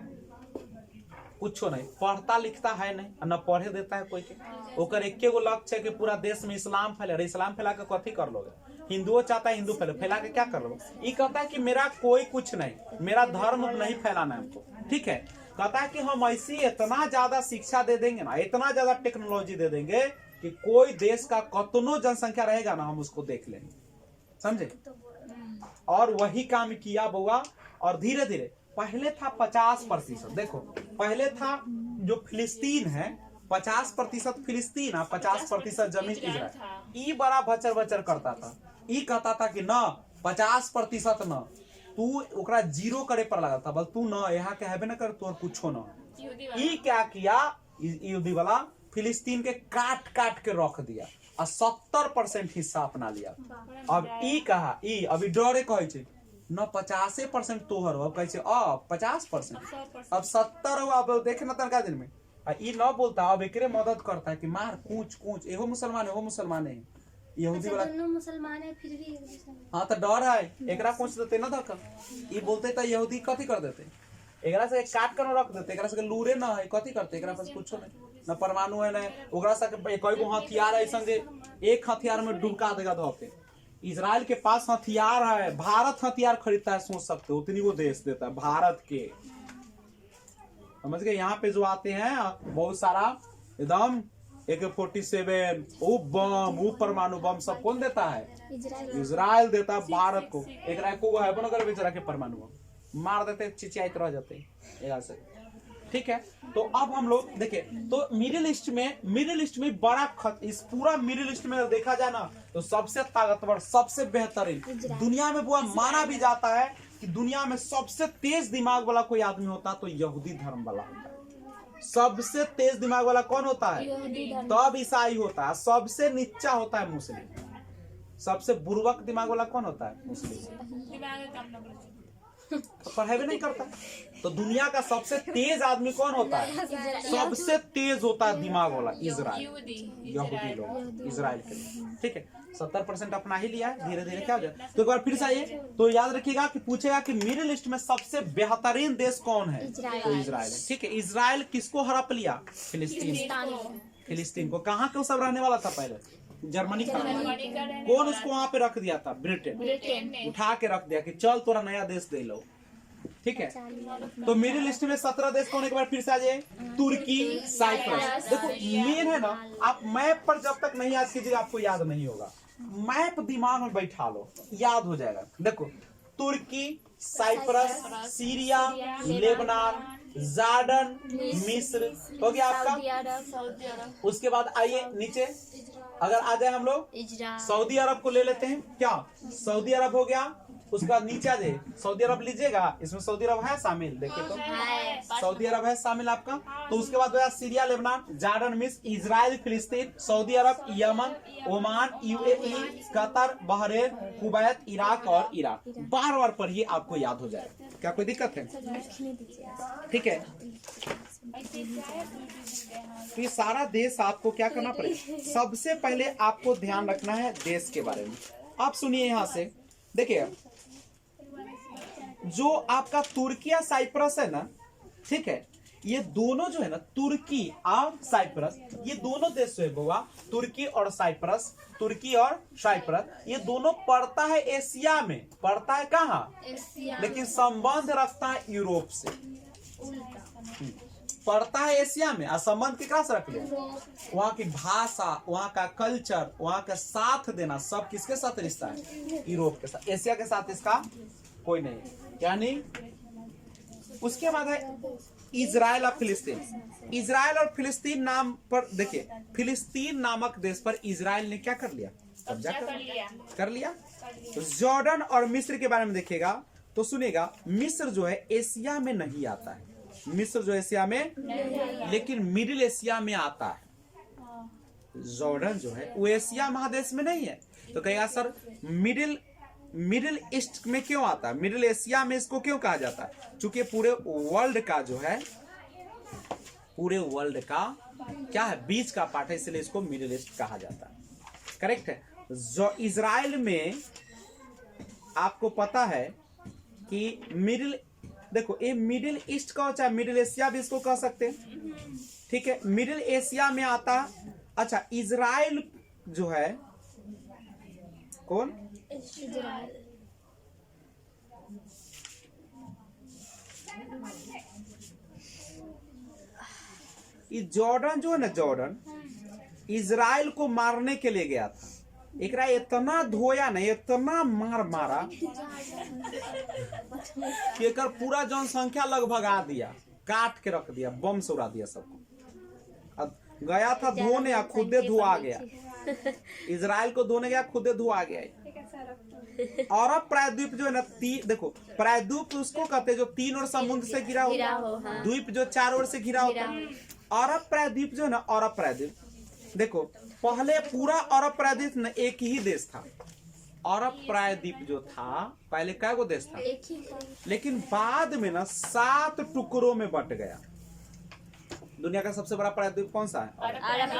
कुछ नहीं, पढ़ता लिखता है नहीं, न पढ़े देता है कोई के, ओकर एके गो लक्ष्य है कि पूरा देश में इस्लाम फैले। इस्लाम फैला के कथी कर लोगे, हिंदुओं चाहता है हिंदू फैला के क्या कर लोगे। ये कहता है कि मेरा कोई कुछ नहीं, मेरा धर्म नहीं फैलाना है हमको। ठीक है, कहता है कि हम ऐसी इतना ज्यादा शिक्षा दे देंगे ना, इतना ज्यादा टेक्नोलॉजी दे देंगे कि कोई देश का कतनो जनसंख्या रहेगा ना हम उसको देख लेंगे, समझे। और वही काम किया बउआ। और धीरे धीरे पहले था 50%, देखो पहले था जो फिलिस्तीन है 50% फिलिस्तीन है, 50% जमीन इजराइल। ई बड़ा भचर भचर करता था, ई कहता था कि न 50% न, तू ओकरा जीरो करे पर लगा था, बल तू न यहाँ के हेबे न कर, तू और कुछो न। ई क्या किया, यहूदी वाला फिलिस्तीन के काट के रख दिया और 70% हिस्सा अपना लिया। अब ई कहा, ई अभी डरे कहे न 50% तोहर हो, कहे 50%, अब 70 हो। अब देखे ना तनका दिन में ई न बोलता, अब एकरे मदद करता है कि मार कूच एहो मुसलमान है, यहूदी वाला दोनों मुसलमान है फिर भी। हाँ तो डर है, एकरा कूच देते ना धक्का, ई बोलते तो यहूदी कथी कर देते, एकरा से काट कर रख देते, एकरा से लूरे ना है, कथी करते, एकरा पास कुछो नहीं, न परमाणु है, न ओकरा से कई गो हथियार है, संगे एक हथियार में डुबका देगा तो आपके। इजराइल के पास हथियार है, भारत हथियार खरीदता है, सोच सकते हो उतनी वो देश देता है भारत के, समझ गए। यहाँ पे जो आते हैं बहुत सारा एकदम AK-47 वो बम, वो परमाणु बम सब कौन देता है, इजराइल देता है भारत को। एक अगर बेचारा के परमाणु बम मार देते, चिचियात रह जाते यहाँ से। ठीक है, तो अब हम लोग देखे तो मिडिल ईस्ट में बड़ा इस पूरा मिडिल ईस्ट में देखा जाए ना तो सबसे ताकतवर, सबसे बेहतरीन दुनिया में वो माना भी जाता है कि दुनिया में सबसे तेज दिमाग वाला कोई आदमी होता तो यहूदी धर्म वाला होता है। सबसे तेज दिमाग वाला कौन होता है, तब ईसाई होता है। सबसे नीचा होता है मुस्लिम। सबसे बुर्बक दिमाग वाला कौन होता है, मुस्लिम, पढ़ाई भी नहीं करता। तो दुनिया का सबसे तेज आदमी कौन होता है, सबसे तेज होता है दिमाग वाला इजराइल, यहूदी लोग इजराइल के लोग। ठीक है, 70% अपना ही लिया है, धीरे धीरे क्या हो जाए। तो एक बार फिर से आइए, तो याद रखिएगा कि पूछेगा कि मिडिल ईस्ट में सबसे बेहतरीन देश कौन है, तो इजराइल है। ठीक है, इजराइल किसको हड़प लिया, फिलिस्तीन को। कहाँ के सब रहने वाला था पहले, जर्मनी का। कौन उसको वहां पे रख दिया था, ब्रिटेन उठा के रख दिया कि चल तोरा नया देश दे लो। ठीक है, तो मिडिल ईस्ट में 17 देश कौन, एक बार फिर से आ जाए, तुर्की, साइप्रस। देखो मेन है ना, आप मैप पर जब तक नहीं याद कीजिएगा आपको याद नहीं होगा, मैप दिमाग में बैठा लो, याद हो जाएगा। देखो तुर्की, साइप्रस, सीरिया, लेबनान, जॉर्डन, मिस्र हो गया आपका। उसके बाद आइए नीचे, अगर आ जाए हम लोग सऊदी अरब को ले लेते हैं। क्या सऊदी अरब हो गया, उसका नीचा दे सऊदी अरब लीजिएगा, इसमें सऊदी अरब है शामिल, देखिए तो सऊदी अरब है शामिल आपका। तो उसके बाद सीरिया, लेबनान, जॉर्डन, मिस्र, इजराइल, फिलिस्तीन, सऊदी अरब, यमन, Oman, UAE, Qatar, Bahrain, Kuwait, Iraq और ईरान। बार बार पढ़िए, आपको याद हो जाएगा। क्या कोई दिक्कत है? ठीक है, तो ये सारा देश आपको क्या करना पड़ेगा, सबसे पहले आपको ध्यान रखना है देश के बारे में। आप सुनिए यहाँ से, देखिए जो आपका तुर्की और साइप्रस है ना, ठीक है, ये दोनों जो है ना, तुर्की और साइप्रस, ये दोनों देश जो है बुआ, तुर्की और साइप्रस, तुर्की और साइप्रस, ये दोनों पड़ता है एशिया में, पड़ता है कहाँ, लेकिन संबंध रखता है यूरोप से। पड़ता है एशिया में और संबंध केकरा से रख लिया, वहाँ की भाषा, वहाँ का कल्चर, वहाँ का साथ देना, सब किसके साथ रिश्ता है, यूरोप के साथ। एशिया के साथ इसका कोई नहीं। यानी उसके बाद है इजराइल और फिलिस्तीन। इजराइल और फिलिस्तीन नाम पर देखिए, फिलिस्तीन नामक देश पर इजराइल ने क्या कर लिया, कब्जा कर लिया। तो जॉर्डन और मिस्र के बारे में देखिएगा तो सुनिएगा, मिस्र जो है एशिया में नहीं आता है, मिस्र जो एशिया में लेकिन मिडिल एशिया में आता है। जॉर्डन जो है वो एशिया महादेश में नहीं है। तो कहेगा सर मिडिल ईस्ट में क्यों आता है, मिडिल एशिया में इसको क्यों कहा जाता है, क्योंकि पूरे वर्ल्ड का जो है, पूरे वर्ल्ड का क्या है, बीच का पार्ट है, इसलिए इसको मिडिल ईस्ट कहा जाता है। करेक्ट है। जो इजराइल में आपको पता है कि देखो ये मिडिल ईस्ट का, चाहे मिडिल एशिया भी इसको कह सकते हैं, ठीक है, मिडिल एशिया में आता। अच्छा, इजराइल जो है कौन, ये जॉर्डन जो है ना, जॉर्डन इजराइल को मारने के लिए गया था। एकरा इतना धोया ना, इतना मारा कि एकर पूरा जनसंख्या लगभग आ दिया, काट के रख दिया, बम से उड़ा दिया सबको। अब गया था धोने, खुदे धुआ गया। इजराइल को धोने गया, खुदे धुआ गया। अरब प्रायद्वीप जो है ना, देखो प्रायद्वीप उसको कहते हैं जो 3 ओर समुद्र से घिरा हो, हाँ। द्वीप जो 4 ओर से घिरा होता है। अरब प्रायद्वीप जो है ना, अरब प्रायद्वीप देखो, पहले पूरा अरब प्रायद्वीप ना एक ही देश था। अरब प्रायद्वीप जो था पहले क्या को देश था, लेकिन बाद में ना 7 टुकड़ों में बट गया। दुनिया का सबसे बड़ा प्रायद्वीप कौन सा है, अरब,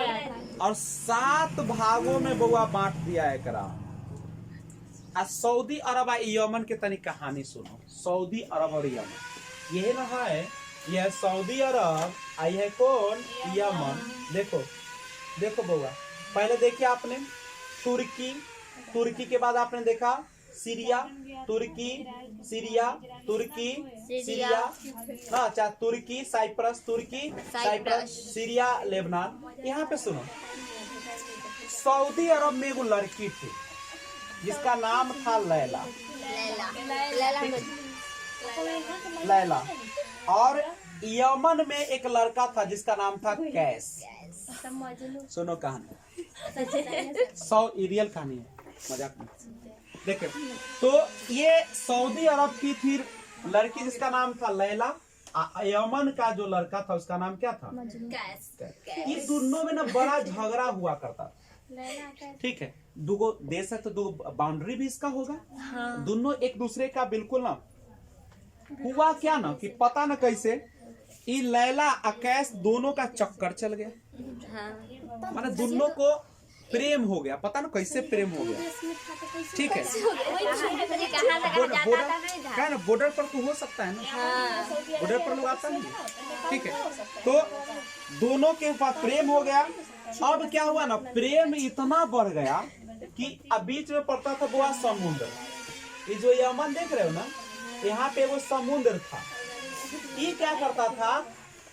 और 7 भागों में बउआ बांट दिया है करा। सऊदी अरब और यमन के तनी कहानी सुनो। सऊदी अरब और यमन, यही रहा है, यह सऊदी अरब, आई है कौन, यमन। देखो देखो बउआ, पहले देखिए आपने तुर्की के बाद आपने देखा सीरिया, तुर्की, सीरिया, तुर्की, सीरिया, हाँ, अच्छा, तुर्की, साइप्रस, तुर्की, साइप्रस, सीरिया, लेबनान। यहाँ पे सुनो, सऊदी अरब में एगो लड़की थी जिसका नाम था लैला, लैला। और यमन में एक लड़का था जिसका नाम था कैस। सुनो कहानी, रियल कहानी है, मजाक नहीं। देखो, तो ये सऊदी अरब की थी लड़की जिसका नाम था लैला, यमन का जो लड़का था उसका नाम क्या था, कैस। ये दोनों में ना बड़ा झगड़ा हुआ करता था। ठीक है, दो देश है तो 2 बाउंड्री भी इसका होगा, हाँ। दोनों एक दूसरे का बिल्कुल ना। हुआ क्या ना कि पता ना कैसे ये लैला और कैस दोनों का चक्कर चल गया, हाँ। माने दोनों को प्रेम हो गया, पता ना कैसे प्रेम हो गया। ठीक है, बॉर्डर पर तो हो सकता है ना, बॉर्डर पर लोग आता नहीं। ठीक है, तो दोनों के पास प्रेम हो गया। अब क्या हुआ ना, प्रेम इतना बढ़ गया कि अब बीच में पड़ता था वो समुद्र। ये जो यमन देख रहे हो ना, यहाँ पे वो समुद्र था। ये क्या करता था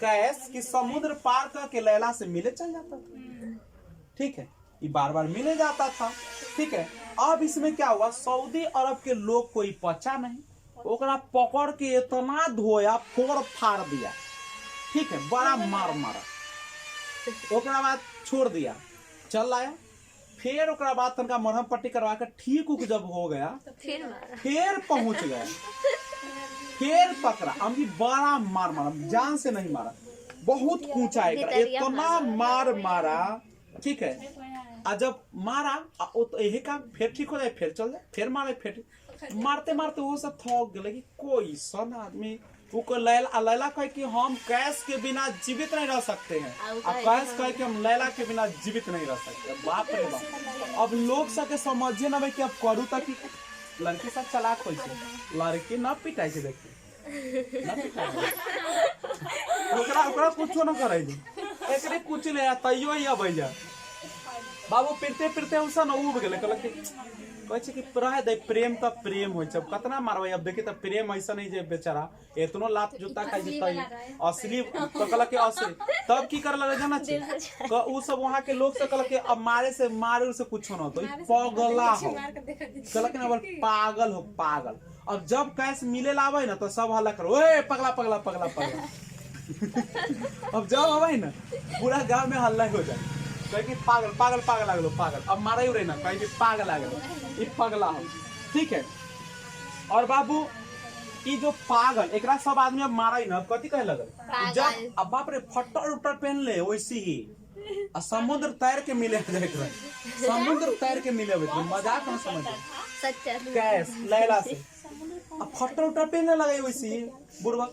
कैस कि समुद्र पार करके लैला से मिले चल जाता था। ठीक है, ये बार बार मिले जाता था। ठीक है, अब इसमें क्या हुआ, सऊदी अरब के लोग कोई पचा नहीं, ओकरा पकड़ के इतना धोया, फोड़ फाड़ दिया। ठीक है, बड़ा मारा, ओकरा बाद छोड़ दिया, चल आया। फिर ओकरा बाद तनका मरहम पट्टी करवा के ठीक उक जब हो गया फिर मारा। फिर पहुंच गए, फिर पकड़ा। अम्मी बड़ा मार मारा, जान से नहीं मारा, बहुत कूचा है, इतना मार मारा। ठीक है, आ जब मारा वो तो यही काम फिर ठीक हो जाए, फिर चल जाए, फिर मारे, फिर मारते मारते वो सब थक गए कि कोई सन आदमी वो लैला कहे कि हम कैश के बिना जीवित नहीं रह सकते हैं, और कैश कहे कि हम लैला के बिना जीवित नहीं रह सकते। बाप रे बाप, अब लोग सबके समझे ना भाई कि अब करू तक कि लड़की सब चलाक हो, लड़की ना पिटाई के देखते ना पिटाई, ओकरा कुछो ना करे, एकरे कुछ ले तैयो ही अब जा बाबू पिरते पिरते उसा न उब गेले, कहलक कि कि रह दे, प्रेम त प्रेम होय छै, कतना मारबै। अब देखी त प्रेम ऐसा नहीं जे बेचारा एतनो लात जूता खाइ छै, असली तो कहलक कि असली। तब की कर लगे जाना छै, उ सब वहां के लोग से कहलक कि अब मारे से कुछ न होतो, पगला हो, कहलक ना पागल हो, पागल। अब जब कैश मिले लावे ना तो सब हल्ला करो, ओए पगला पगला पगला पगला। अब जब आवे ना पूरा गांव में हल्ला हो जाए, कहे कि पागल पागल पागल आ गलो, पागल। अब मारे ही रहे ना, कहे कि पागल आ गलो, ये पगला हो। ठीक है, और बाबू ये जो पागल एकरा सब आदमी अब मारा ही ना, अब कथी कहे लगल, जब अब बाप रे फट्टर उट्टर पहन ले वैसी ही समुद्र तैर के मिले, समुद्र तैर के मिले, मजाक न समझ, सच्चा कैश लैला से अब फट्टर उट्टर पहनने लगे वैसी बुढ़वा।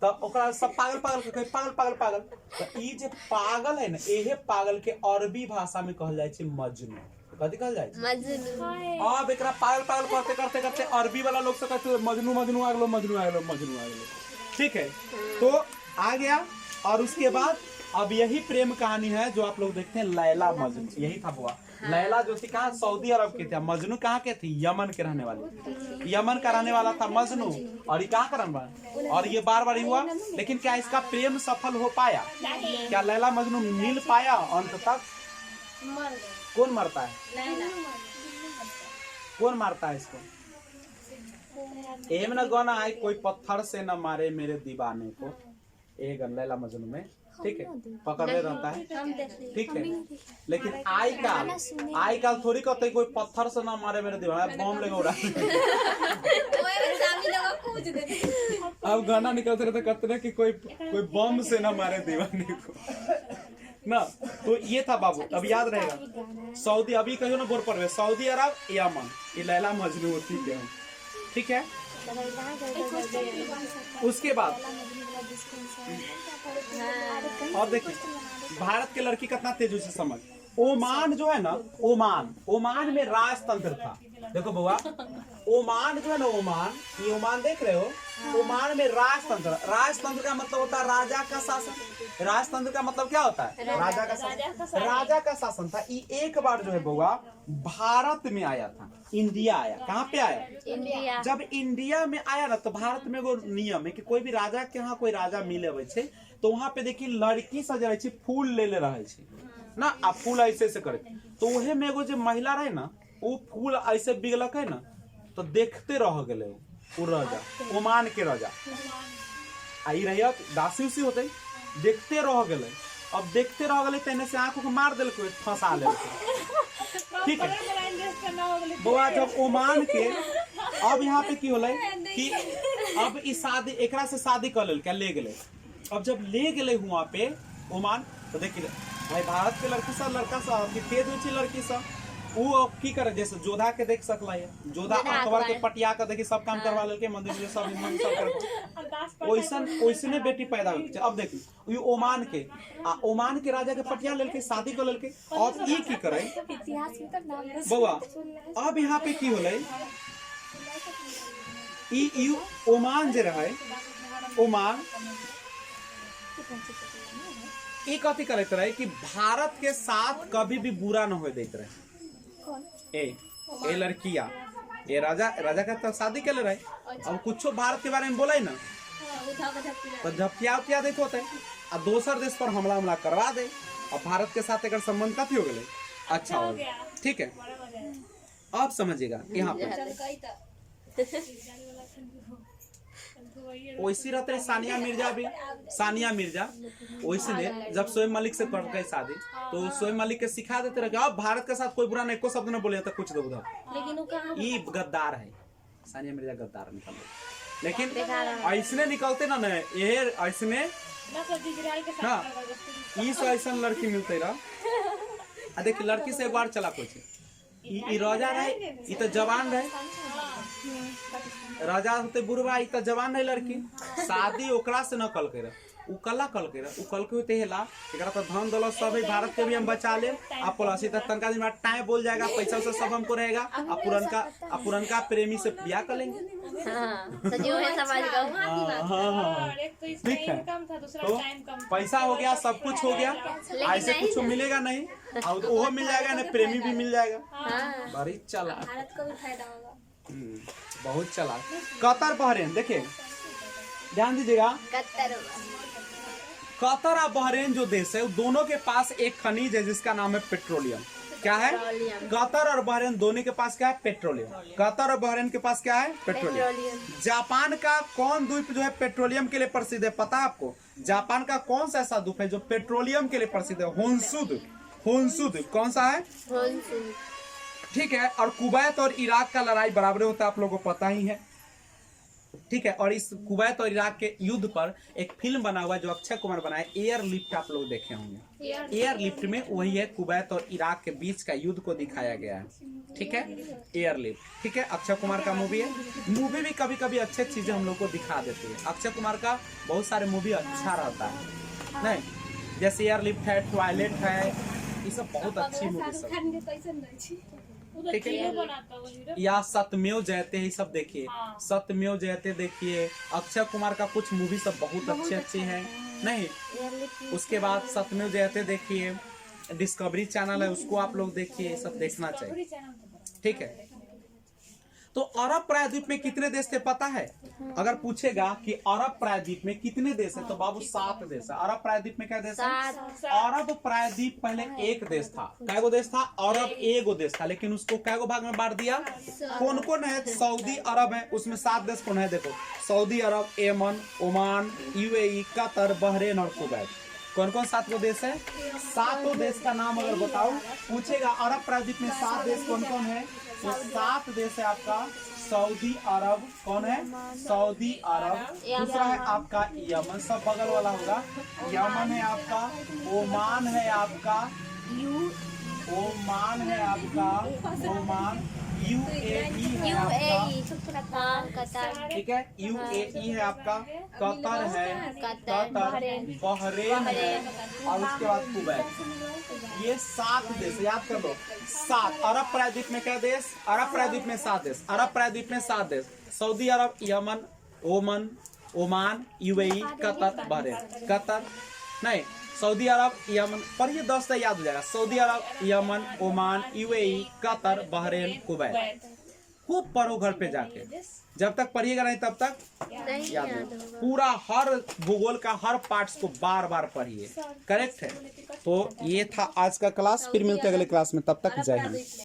तब ओकरा सब पागल पागल के पागल पागल पागल। तो ई जे पागल है ना, एहे पागल के अरबी भाषा में कहल जाय छै मजनू। कथी कहल जाय छै? मजनू। अब एकरा पागल पागल करते करते करते अरबी वाला लोग से कहते मजनू मजनू आ गेलो, मजनू आ गेलो, मजनू आ गेलो। ठीक है, तो आ गया। और उसके बाद अब यही प्रेम कहानी है जो आप लोग देखते हैं, लैला मजनू, यही था बुआ। लैला जो थी कहाँ, सऊदी अरब की थी। मजनू कहाँ के थी, यमन के रहने वाली, यमन का रहने वाला था मजनू। और ये कहाँ का रहने वाला, और ये बार बार हुआ। लेकिन क्या इसका प्रेम सफल हो पाया? क्या लैला मजनू मिल पाया अंत तक? कौन मरता है, कौन मारता है इसको? एम न गाना है, कोई पत्थर से न मारे मेरे दीवाने को, एक लैला मजनू में। ठीक है, पकड़े रहता है। ठीक है, लेकिन आई काल थोड़ी कहते कोई पत्थर से ना मारे मेरे दीवाने, बम लेगा उड़ा। अब गाना निकलते रहते कहते ना कि कोई बम से ना मारे दीवाने को ना। तो ये था बाबू, अब याद रहेगा। सऊदी, अभी कहियो ना बोर पर, सऊदी अरब यमन, ये लैला मजनू होती है। ठीक है, उसके बाद और देखिए भारत के लड़की कितना तेजी से समझ। ओमान जो है ना, ओमान में राजतंत्र था। देखो बुआ, ओमान जो है ना, ये ओमान देख रहे हो, ओमान में राजतंत्र का मतलब होता है राजा का शासन। राजतंत्र का मतलब क्या होता है? राजा का शासन, राजा का शासन था। ये एक बार जो है बुआ भारत में आया था, इंडिया आया। कहाँ पे आया? इंडिया। जब इंडिया में आया ना, तो भारत में एगो नियम है कि कोई भी राजा के यहाँ कोई राजा मिले छे, तो वहाँ पे देखिए लड़की सब जे फूल ले रहे ना, आ फूल ऐसे ऐसे करे। तो वहे में एगो जो महिला रहे ना, वो फूल ऐसे बिगलक है ना, तो देखते रह गए वो राजा, ओमान के राजा। आई रही दासी उसी होते, देखते रह गए। अब देखते रह गए तेने से आंखों को मार दिल, फंसा ले। ठीक है बुआ, जब ओमान के अब यहाँ पे की होले कि अब इस शादी एकरा से शादी कर ले, क्या ले गए। अब जब ले गए वहाँ पे ओमान, तो देखिए भाई भारत के लड़की सब, लड़का सब तेज हो छी, लड़की सब वो की करे, जैसे जोधा के देख सकला है, जोधा अकबर के पटिया के देखी सब काम करवा ले, मंदिर में सब कर, ओइसने बेटी पैदा हो। अब देखिए ओमान के राजा के पटिया लेके शादी कर लेके। और ये की करे बउआ, अब यहाँ पे की होले, ओमान जे रहे, ओमान ये कथी करते रहे कि भारत के साथ कभी भी बुरा न हो देते रहे। ए लड़किया, ये राजा का तो शादी कर ले रहे। अब कुछ भारत के बारे में बोला ना, तो झपकिया देते होते, और दोसर देश पर हमला करवा दे, और भारत के साथ अगर संबंध कथी हो गए, अच्छा हो गया। ठीक है, अब समझिएगा यहाँ पे वैसी रहते हैं सानिया मिर्जा भी। सानिया मिर्जा वैसे ने जब शोएब मलिक से कर गए शादी तो शोएब मलिक के सिखा देते रहे अब भारत के साथ कोई बुरा नहीं, कोई शब्द न बोले तो कुछ दो उधर। लेकिन वो कहाँ ये गद्दार है, सानिया मिर्जा गद्दार निकल रही। लेकिन ऐसने निकलते ना ये ऐसने हाँ इस ऐसा लड़की मिलते रहा। देख लड़की से एक बार चला कुछ ई राजा रहे, ई तो जवान रहे, राजा होते बुढ़वा, ई तो जवान रहे लड़की। शादी ओकरा से न कल के रहे, उ कल के होते हेला एकरा तो धन दौलत सब है, भारत के भी हम बचा ले। आप प्लस इतना तनका दिन टाइम बोल जाएगा, पैसा से सब हमको रहेगा। आप पुरनका प्रेमी से ब्याह कर लेंगे। ठीक है तो पैसा हो गया, सब कुछ हो गया, ऐसे कुछ मिलेगा नहीं और वो मिल जाएगा ना, प्रेमी भी मिल जाएगा। बड़ी चला, भारत को भी फायदा होगा। बहुत चला। कतर बहरीन देखिए ध्यान दीजिएगा, कतर और बहरीन जो देश है दोनों के पास एक खनिज है जिसका नाम है पेट्रोलियम। क्या है? कतर और बहरीन दोनों के पास क्या है? पेट्रोलियम। कतर और बहरीन के पास क्या है? पेट्रोलियम। जापान का कौन द्वीप जो है पेट्रोलियम के लिए प्रसिद्ध है पता है आपको? जापान का कौन सा ऐसा द्वीप है जो पेट्रोलियम के लिए प्रसिद्ध है? होन्शु द्वीप। कौन सा है? ठीक है। और कुवैत और इराक का लड़ाई बराबर होता है, आप लोगों को पता ही है। ठीक है। और इस कुवैत और इराक के युद्ध पर एक फिल्म बना हुआ है जो अक्षय कुमार बनाए, एयरलिफ्ट, आप लोग देखे होंगे। एयरलिफ्ट में वही है, कुवैत और इराक के बीच का युद्ध को दिखाया गया है। ठीक है, एयरलिफ्ट। ठीक है, अक्षय कुमार का मूवी है। मूवी भी कभी कभी अच्छी चीजें हम लोग को दिखा देती है। अक्षय कुमार का बहुत सारे मूवी अच्छा रहता है नहीं, जैसे एयरलिफ्ट है, टॉयलेट है, ये सब बहुत अच्छी मूवी सब। ठीक है। या सत्यमेव जयते ही सब देखिए, सत्यमेव जयते देखिए। अक्षय कुमार का कुछ मूवी सब बहुत अच्छे हैं नहीं। उसके बाद सत्यमेव जयते देखिए, डिस्कवरी चैनल है उसको आप लोग देखिए, सब देखना चाहिए। ठीक है। तो अरब प्रायद्वीप में कितने देश थे पता है? अगर पूछेगा कि अरब प्रायद्वीप में कितने देश है तो बाबू 7 देश है। अरब प्रायद्वीप में क्या देश है? अरब प्रायद्वीप पहले एक देश था। कैगो देश था? अरब एगो देश था, लेकिन उसको कैगो भाग में बांट दिया। कौन कौन है? सऊदी अरब है, उसमें 7 देश कौन है? देखो, सऊदी अरब, यमन, ओमान, यूएई, कतर, बहरीन और कुवैत। कौन कौन 7 देश है? 7 देश का नाम अगर बताओ, पूछेगा अरब प्रायद्वीप में 7 देश कौन कौन है तो 7 देश है आपका सऊदी अरब। कौन है? सऊदी अरब। दूसरा है आपका यमन, सब बगल वाला होगा। यमन है आपका, ओमान है आपका, ओमान है आपका, ओमान, यूएई है आपका, ठीक है, यूएई है आपका, कतर है, कतर, बहरीन है और उसके बाद कुवैत। ये 7 देश याद कर लो। 7 अरब प्रायद्वीप में क्या देश? अरब प्रायद्वीप में 7 देश। अरब प्रायद्वीप में 7 देश, सऊदी अरब, यमन, Oman, Oman, UAE, Qatar, Bahrain. Qatar नहीं, सऊदी अरब, यमन, पर ये 10 से याद हो जाएगा। सऊदी अरब, यमन, Oman, UAE, Qatar, Bahrain, Kuwait. खूब पढ़ो घर पे जाके, जब तक पढ़िएगा नहीं तब तक याद हो। पूरा हर भूगोल का हर पार्ट्स को बार बार पढ़िए। करेक्ट है। तो ये था आज का क्लास, फिर मिलते हैं अगले क्लास में, तब तक जय हिंद।